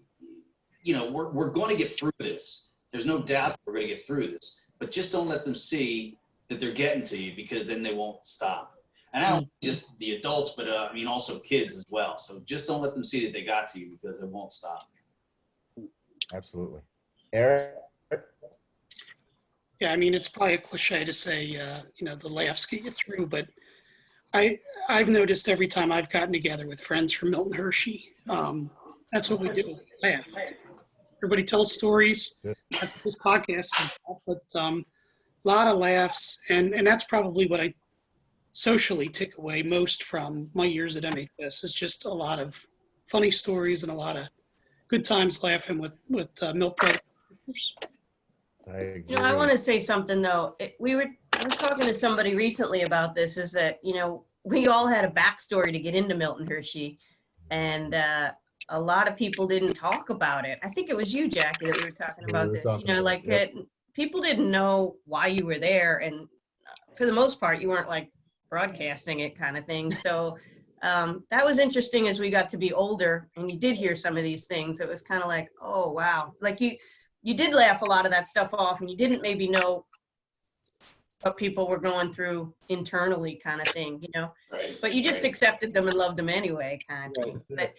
we're going to get through this. There's no doubt that we're going to get through this, but just don't let them see that they're getting to you, because then they won't stop. And I don't just the adults, but I mean also kids as well. So just don't let them see that they got to you, because they won't stop.
Absolutely. Eric?
Yeah, I mean, it's probably a cliche to say, the laughs get you through, but I've noticed every time I've gotten together with friends from Milton Hershey, that's what we do, laugh. Everybody tells stories. That's what this podcast is about, but a lot of laughs, and that's probably what I socially take away most from my years at MHS is just a lot of funny stories and a lot of good times laughing with Milt brothers.
I agree.
I want to say something though. I was talking to somebody recently about this, is that, we all had a backstory to get into Milton Hershey, and a lot of people didn't talk about it. I think it was you, Jackie, that we were talking about this. people didn't know why you were there, and for the most part, you weren't like broadcasting it kind of thing. So that was interesting as we got to be older, and you did hear some of these things. It was kind of like, oh wow, like you did laugh a lot of that stuff off, and you didn't maybe know what people were going through internally, kind of thing, you know.
Right.
But you just
Right.
accepted them and loved them anyway, kind of thing. But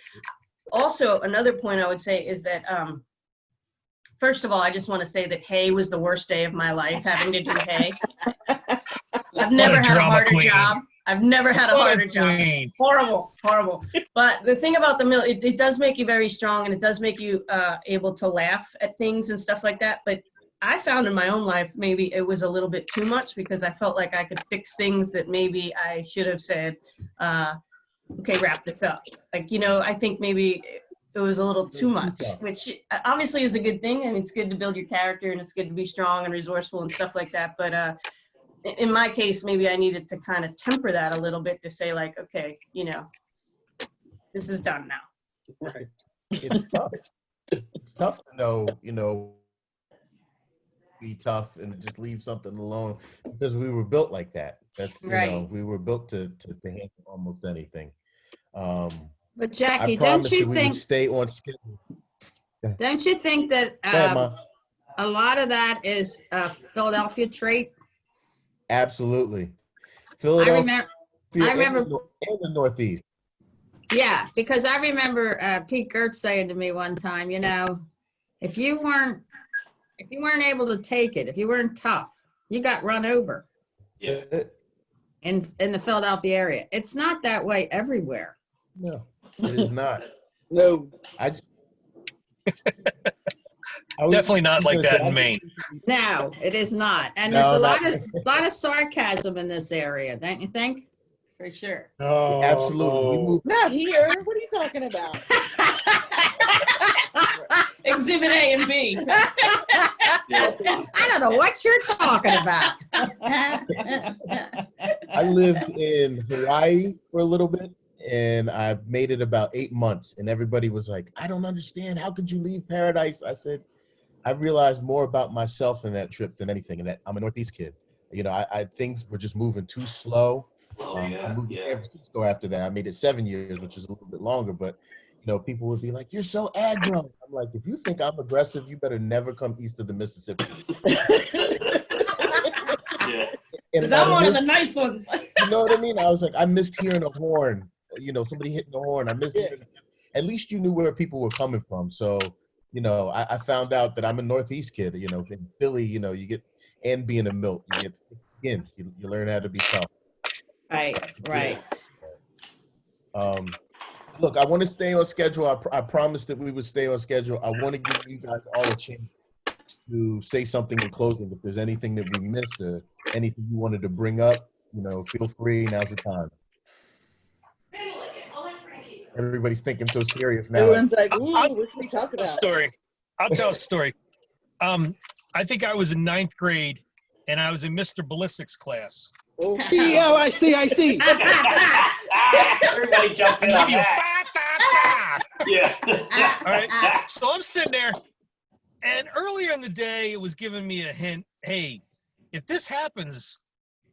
also, another point I would say is that, first of all, I just want to say that hay was the worst day of my life, having to do hay. I've never had a
drama
harder
queen.
job. I've never had a
What a
harder job.
queen.
Horrible, horrible. But the thing about the mill, it does make you very strong, and it does make you able to laugh at things and stuff like that. But I found in my own life, maybe it was a little bit too much, because I felt like I could fix things that maybe I should have said, okay, wrap this up. Like, you know, I think maybe it was a little too much, which obviously is a good thing. I mean, it's good to build your character, and it's good to be strong and resourceful and stuff like that. But in my case, maybe I needed to kind of temper that a little bit to say, like, okay, you know, this is done now.
Right.
It's tough. It's tough to know, you know, be tough and just leave something alone, because we were built like that. That's, you
Right.
know, we were built to handle almost anything.
But
I
Jackie, don't
promised
you
that we would
think,
stay on schedule.
don't you think that
Go ahead, Ma.
a lot of that is Philadelphia trait?
Absolutely.
I
Philadelphia
remember,
and the Northeast.
yeah, because I remember Pete Gertz saying to me one time, you know, if you weren't able to take it, if you weren't tough, you got run over
Yeah.
in the Philadelphia area. It's not that way everywhere.
No, it is not.
No.
I just I was
Definitely not like
gonna say,
that in Maine.
No, it is not. And
No,
there's a
not-
lot of sarcasm in this area, don't you think?
For sure.
No.
Absolutely. We moved
Not here. What are you talking about?
Exhibit A and B.
I don't know what you're talking about.
I lived in Hawaii for a little bit, and I made it about 8 months, and everybody was like, I don't understand. How could you leave paradise? I said, I realized more about myself in that trip than anything, and that I'm a Northeast kid. You know, I things were just moving too slow. I moved to San Francisco after that. I made it 7 years, which is a little bit longer, but you know, people would be like, you're so aggro. I'm like, if you think I'm aggressive, you better never come east of the Mississippi.
Yeah.
Because I'm one of the nice ones.
You know what I mean? I was like, I missed hearing a horn, you know, somebody hitting the horn. I missed hearing, at least you knew where people were coming from. So, you know, I found out that I'm a Northeast kid. You know, in Philly, you know, you get, and being a Milt, you get thick skin. You learn how to be tough.
Right.
Look, I want to stay on schedule. I promised that we would stay on schedule. I want to give you guys all a chance to say something in closing. If there's anything that we missed or anything you wanted to bring up, you know, feel free. Now's the time. Everybody's thinking so serious now.
Everyone's like, ooh, what can we talk about?
I'll tell a story. I think I was in 9th grade, and I was in Mr. Ballistic's class.
BLIC.
Everybody jumped in on that. Yeah.
All right. So I'm sitting there, and earlier in the day, it was giving me a hint. Hey, if this happens,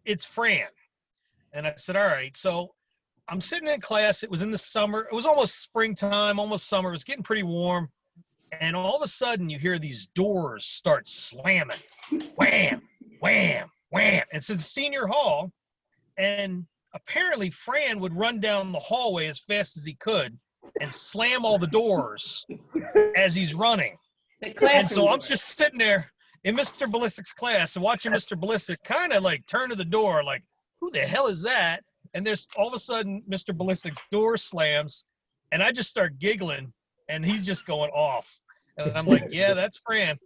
it's Fran. And I said, all right. So I'm sitting in class. It was in the summer. It was almost springtime, almost summer. It was getting pretty warm. And all of a sudden, you hear these doors start slamming. Wham, wham, wham. It's in senior hall. And apparently, Fran would run down the hallway as fast as he could and slam all the doors as he's running. And so I'm just sitting there in Mr. Ballistic's class and watching Mr. Ballistic kind of like turn to the door like, who the hell is that? And there's all of a sudden Mr. Ballistic's door slams and I just start giggling and he's just going off. And I'm like, yeah, that's Fran.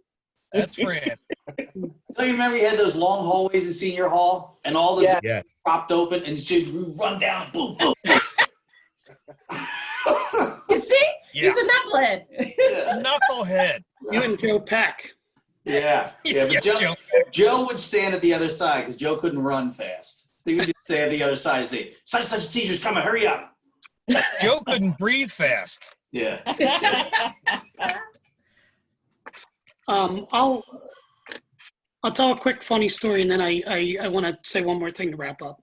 That's Fran.
Don't you remember you had those long hallways in senior hall and all the doors
Yes.
propped open and you run down, boom, boom.
You see?
Yeah.
He's a knucklehead.
Knucklehead.
You and Joe Peck.
Yeah. But
Yeah,
Joe would stand at the other side because Joe couldn't run fast. He would just stay at the other side and say, such a teacher's coming, hurry up.
Joe couldn't breathe fast.
Yeah.
I'll I'll tell a quick funny story, and then I want to say one more thing to wrap up.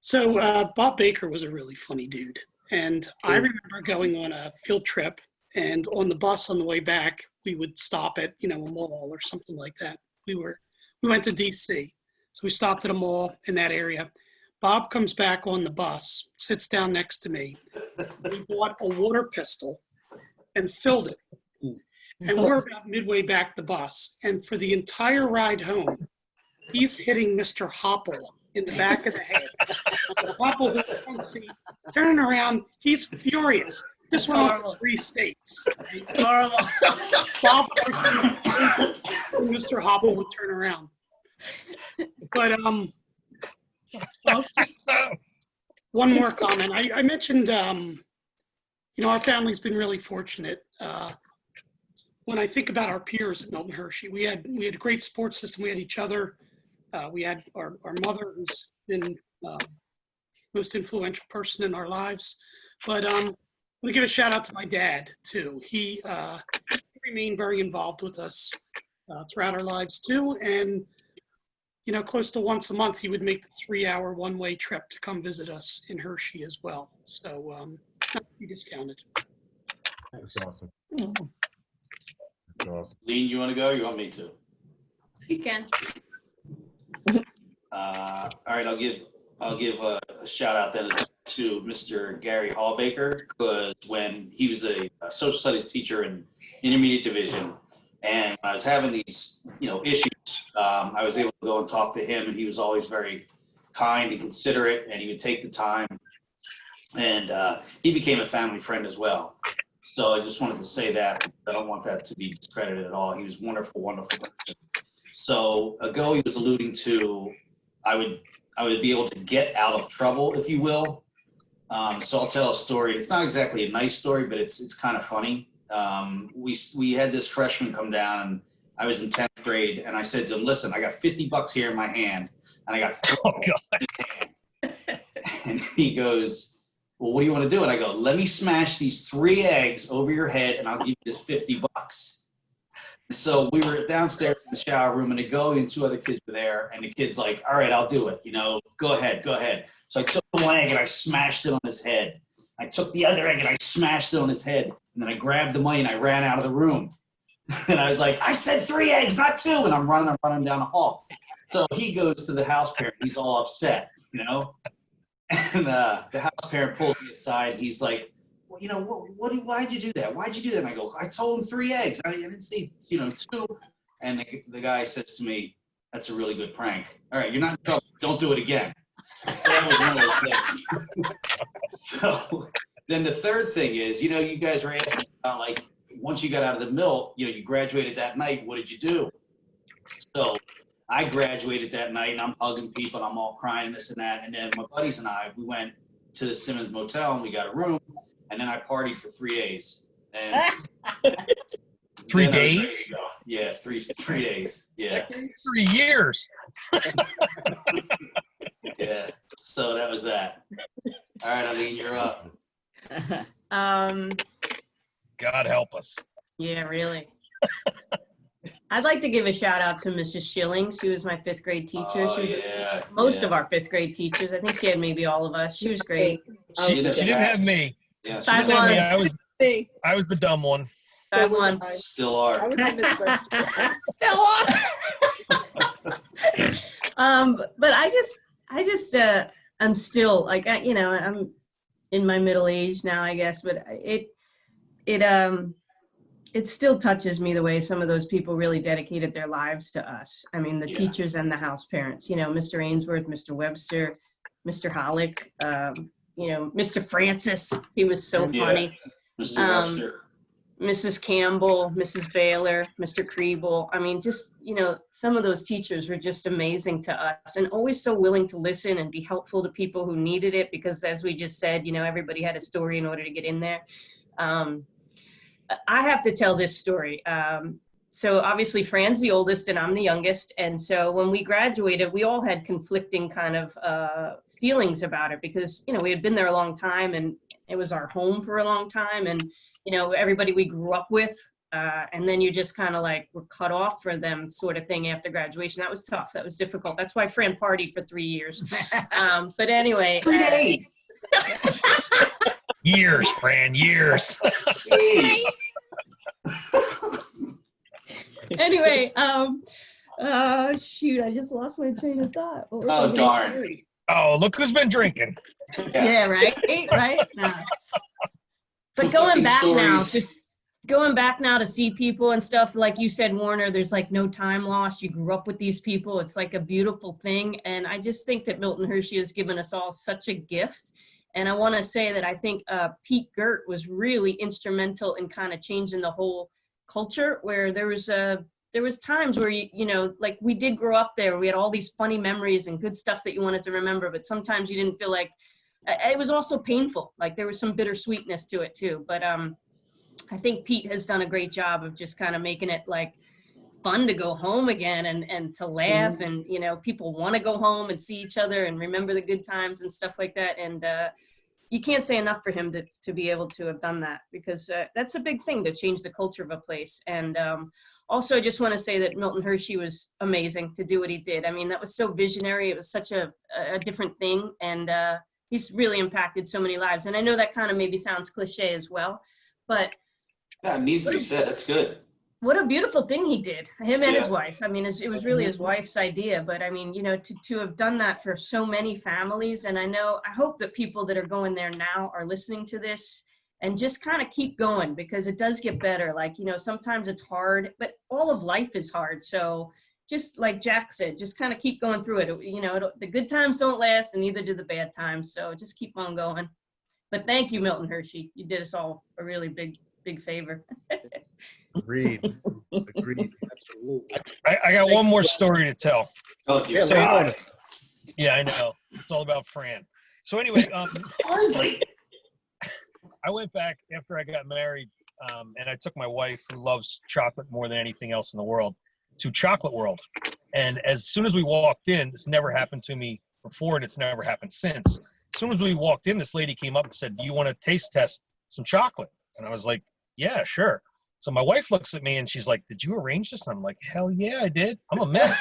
So Bob Baker was a really funny dude. And I remember going on a field trip, and on the bus on the way back, we would stop at, a mall or something like that. We went to DC. So we stopped at a mall in that area. Bob comes back on the bus, sits down next to me. We bought a water pistol and filled it. And we're about midway back the bus. And for the entire ride home, he's hitting Mr. Hopple in the back of the head. Hopple's in the front seat, turning around. He's furious. This went on for 3 states.
Horrible.
Bob, Mr. Hopple would turn around. But one more comment. I mentioned, our family's been really fortunate. When I think about our peers at Milton Hershey, we had a great support system. We had each other. We had our mother, who's been most influential person in our lives. But I want to give a shout out to my dad too. He remained very involved with us throughout our lives too. And close to once a month, he would make the 3-hour one-way trip to come visit us in Hershey as well. So not to be discounted.
That's awesome. That's awesome.
Lean, you want to go? Or you want me to?
You can.
All right, I'll give a shout out then to Mr. Gary Hallbaker, because when he was a social studies teacher in intermediate division, and I was having these issues, I was able to go and talk to him, and he was always very kind and considerate, and he would take the time, and he became a family friend as well. So I just wanted to say that. I don't want that to be discredited at all. He was wonderful, wonderful person. So ago he was alluding to I would be able to get out of trouble, if you will. So I'll tell a story. It's not exactly a nice story, but it's kind of funny. We had this freshman come down, and I was in 10th grade, and I said to him, "Listen, I got $50 here in my hand, and I got $30 in his hand." And he goes, "Well, what do you want to do?" And I go, "Let me smash these 3 eggs over your head, and I'll give you this $50. So we were downstairs in the shower room, and Ago and 2 other kids were there, and the kid's like, "All right, I'll do it. Go ahead. So I took 1 egg and I smashed it on his head. I took the other egg and I smashed it on his head. And then I grabbed the money and I ran out of the room. And I was like, "I said 3 eggs, not 2. And I'm running down the hall. So he goes to the house parent. He's all upset, And the house parent pulls me aside. And he's like, "Well, why'd you do that? Why'd you do that?" And I go, "I told him 3 eggs. I didn't see, 2. And the guy says to me, "That's a really good prank. All right, you're not in trouble. Don't do it again." So that was one of those things. So then the third thing is, you guys were asking about, like, once you got out of the Milt, you graduated that night. What did you do? So I graduated that night, and I'm hugging people, and I'm all crying and this and that. And then my buddies and I, we went to the Simmons Motel, and we got a room. And then I partied for 3 days. And
3 days?
Yeah, 3 days. Yeah.
3 years.
Yeah. So that was that. All right, Eileen, you're up.
God help us.
Yeah, really. I'd like to give a shout out to Mrs. Schilling. She was my 5th grade teacher. She was most of our 5th grade teachers. I think she had maybe all of us. She was great.
She didn't have me.
Yeah,
I won.
I was the dumb one.
I won.
Still are.
Still are. But I just I'm still like, I'm in my middle age now, I guess, but it still touches me the way some of those people really dedicated their lives to us. I mean, the teachers and the house parents, Mr. Ainsworth, Mr. Webster, Mr. Hollick, Mr. Francis, he was so funny.
Mr. Webster.
Mrs. Campbell, Mrs. Baylor, Mr. Kriebel. I mean, just, some of those teachers were just amazing to us and always so willing to listen and be helpful to people who needed it, because as we just said, everybody had a story in order to get in there. I have to tell this story. So obviously Fran's the oldest and I'm the youngest. And so when we graduated, we all had conflicting kind of feelings about it, because, we had been there a long time and it was our home for a long time. And, everybody we grew up with And then you just kind of like were cut off for them sort of thing after graduation. That was tough. That was difficult. That's why Fran partied for 3 years. But anyway.
3 days.
Years, Fran, years.
Anyway, shoot, I just lost my train of thought. What was I
Oh,
gonna
darn.
say?
Oh, look who's been drinking.
Yeah, right. But going back now, just going back now to see people and stuff, like you said, Warner, there's like no time lost. You grew up with these people. It's like a beautiful thing. And I just think that Milton Hershey has given us all such a gift. And I want to say that I think Pete Gert was really instrumental in kind of changing the whole culture, where there was times where, you know, like we did grow up there. We had all these funny memories and good stuff that you wanted to remember, but sometimes you didn't feel like, it was also painful. Like there was some bittersweetness to it too. But I think Pete has done a great job of just kind of making it like fun to go home again and to laugh. And, you know, people want to go home and see each other and remember the good times and stuff like that. And you can't say enough for him to be able to have done that, because that's a big thing to change the culture of a place. And also, I just want to say that Milton Hershey was amazing to do what he did. I mean, that was so visionary. It was such a different thing. And he's really impacted so many lives. And I know that kind of maybe sounds cliche as well, but
Yeah, it needs to be said. That's good.
what a beautiful thing he did, him and his
Yeah.
wife. I mean, it was really his wife's idea, but I mean, you know, to have done that for so many families. And I hope that people that are going there now are listening to this and just kind of keep going, because it does get better. Like, you know, sometimes it's hard, but all of life is hard. So just like Jack said, just kind of keep going through it. You know, the good times don't last, and neither do the bad times. So just keep on going. But thank you, Milton Hershey. You did us all a really big favor.
Agreed. Agreed.
I got one more story to tell.
Oh, dear.
So-
God.
Yeah, I know. It's all about Fran. So anyway,
Hardly.
I went back after I got married, and I took my wife, who loves chocolate more than anything else in the world, to Chocolate World. And as soon as we walked in, this never happened to me before, and it's never happened since. As soon as we walked in, this lady came up and said, "Do you want to taste test some chocolate?" And I was like, "Yeah, sure." So my wife looks at me and she's like, "Did you arrange this?" And I'm like, "Hell yeah, I did. I'm a man."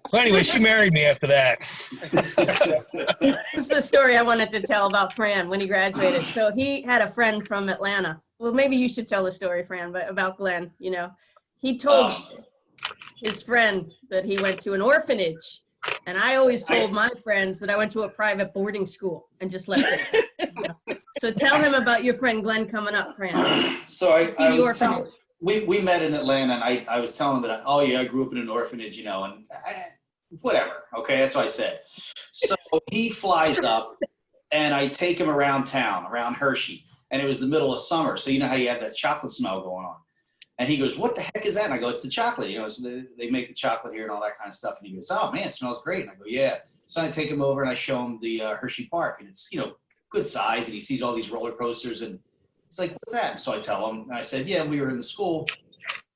So anyway, she married me after that.
This is the story I wanted to tell about Fran when he graduated. So he had a friend from Atlanta. Well, maybe you should tell the story, Fran, but about Glenn. You know, he told his friend that he went to an orphanage. And I always told my friends that I went to a private boarding school and just left it. So tell him about your friend Glenn coming up, Fran.
So I
The
was
orphanage.
telling, we met in Atlanta, and I was telling him that, oh yeah, I grew up in an orphanage, you know, and whatever. Okay, that's what I said. So he flies up, and I take him around town, around Hershey, and it was the middle of summer, so you know how you have that chocolate smell going on. And he goes, "What the heck is that?" And I go, "It's the chocolate, you know, so they make the chocolate here and all that kind of stuff." And he goes, "Oh man, it smells great." And I go, "Yeah." So I take him over and I show him the Hershey Park, and it's, you know, good size, and he sees all these roller coasters, and he's like, "What's that?" And so I tell him, and I said, "Yeah, we were in the school,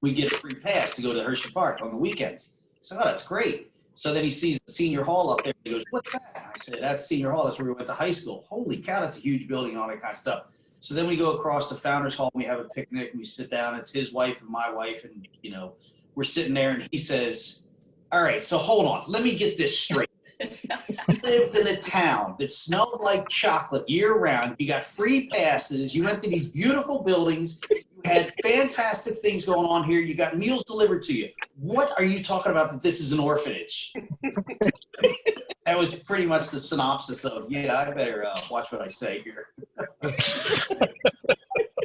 we get a free pass to go to the Hershey Park on the weekends." So, "Oh, that's great." So then he sees the senior hall up there. He goes, "What's that?" I said, "That's senior hall. That's where we went to high school." Holy cow, that's a huge building and all that kind of stuff. So then we go across to Founders Hall, and we have a picnic, and we sit down. It's his wife and my wife, and, you know, we're sitting there, and he says, "All right, so hold on. Let me get this straight. You lived in a town that smelled like chocolate year-round. You got free passes. You went to these beautiful buildings. You had fantastic things going on here. You got meals delivered to you. What are you talking about that this is an orphanage?" That was pretty much the synopsis of, yeah, I better watch what I say here.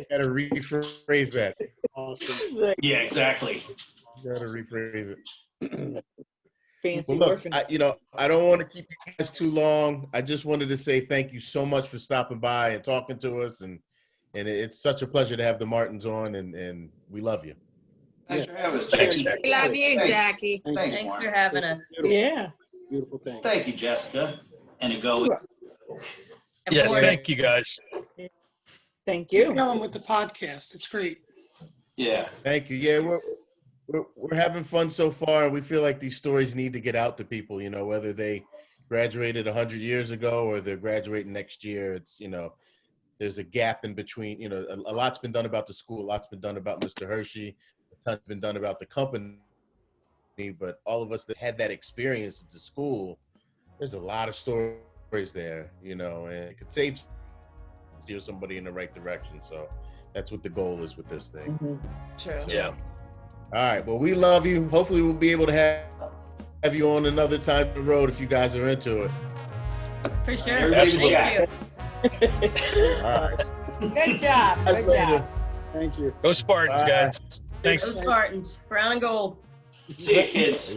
Gotta rephrase that.
Awesome.
Yeah, exactly.
Gotta rephrase it.
Fancy
Well, look,
orphan.
I don't want to keep you guys too long. I just wanted to say thank you so much for stopping by and talking to us, and it's such a pleasure to have the Martins on, and we love you.
Thanks for having us,
Thanks,
Jackie.
Jack.
We love you,
Thanks.
Jackie.
Thanks,
Thanks
Warren.
for having us.
Yeah.
Beautiful thing.
Thank you, Jessica. And it goes.
Yes, thank you guys.
Thank
Keep
you.
going with the podcast. It's great.
Yeah.
Thank you. Yeah, we're having fun so far. We feel like these stories need to get out to people, you know, whether they graduated 100 years ago or they're graduating next year. It's, you know, there's a gap in between. You know, a lot's been done about the school, a lot's been done about Mr. Hershey, a lot's been done about the company, but all of us that had that experience at the school, there's a lot of stories there, you know, and it could steer somebody in the right direction. So that's what the goal is with this thing.
True.
So,
Yeah.
all right. Well, we love you. Hopefully we'll be able to have you on another time on the road if you guys are into it.
For sure.
Everybody
Thank you.
All right.
Good job.
Guys,
Good
later.
job.
Thank you.
Go Spartans,
Bye.
guys. Thanks.
Go Spartans. Brown and gold.
See you, kids.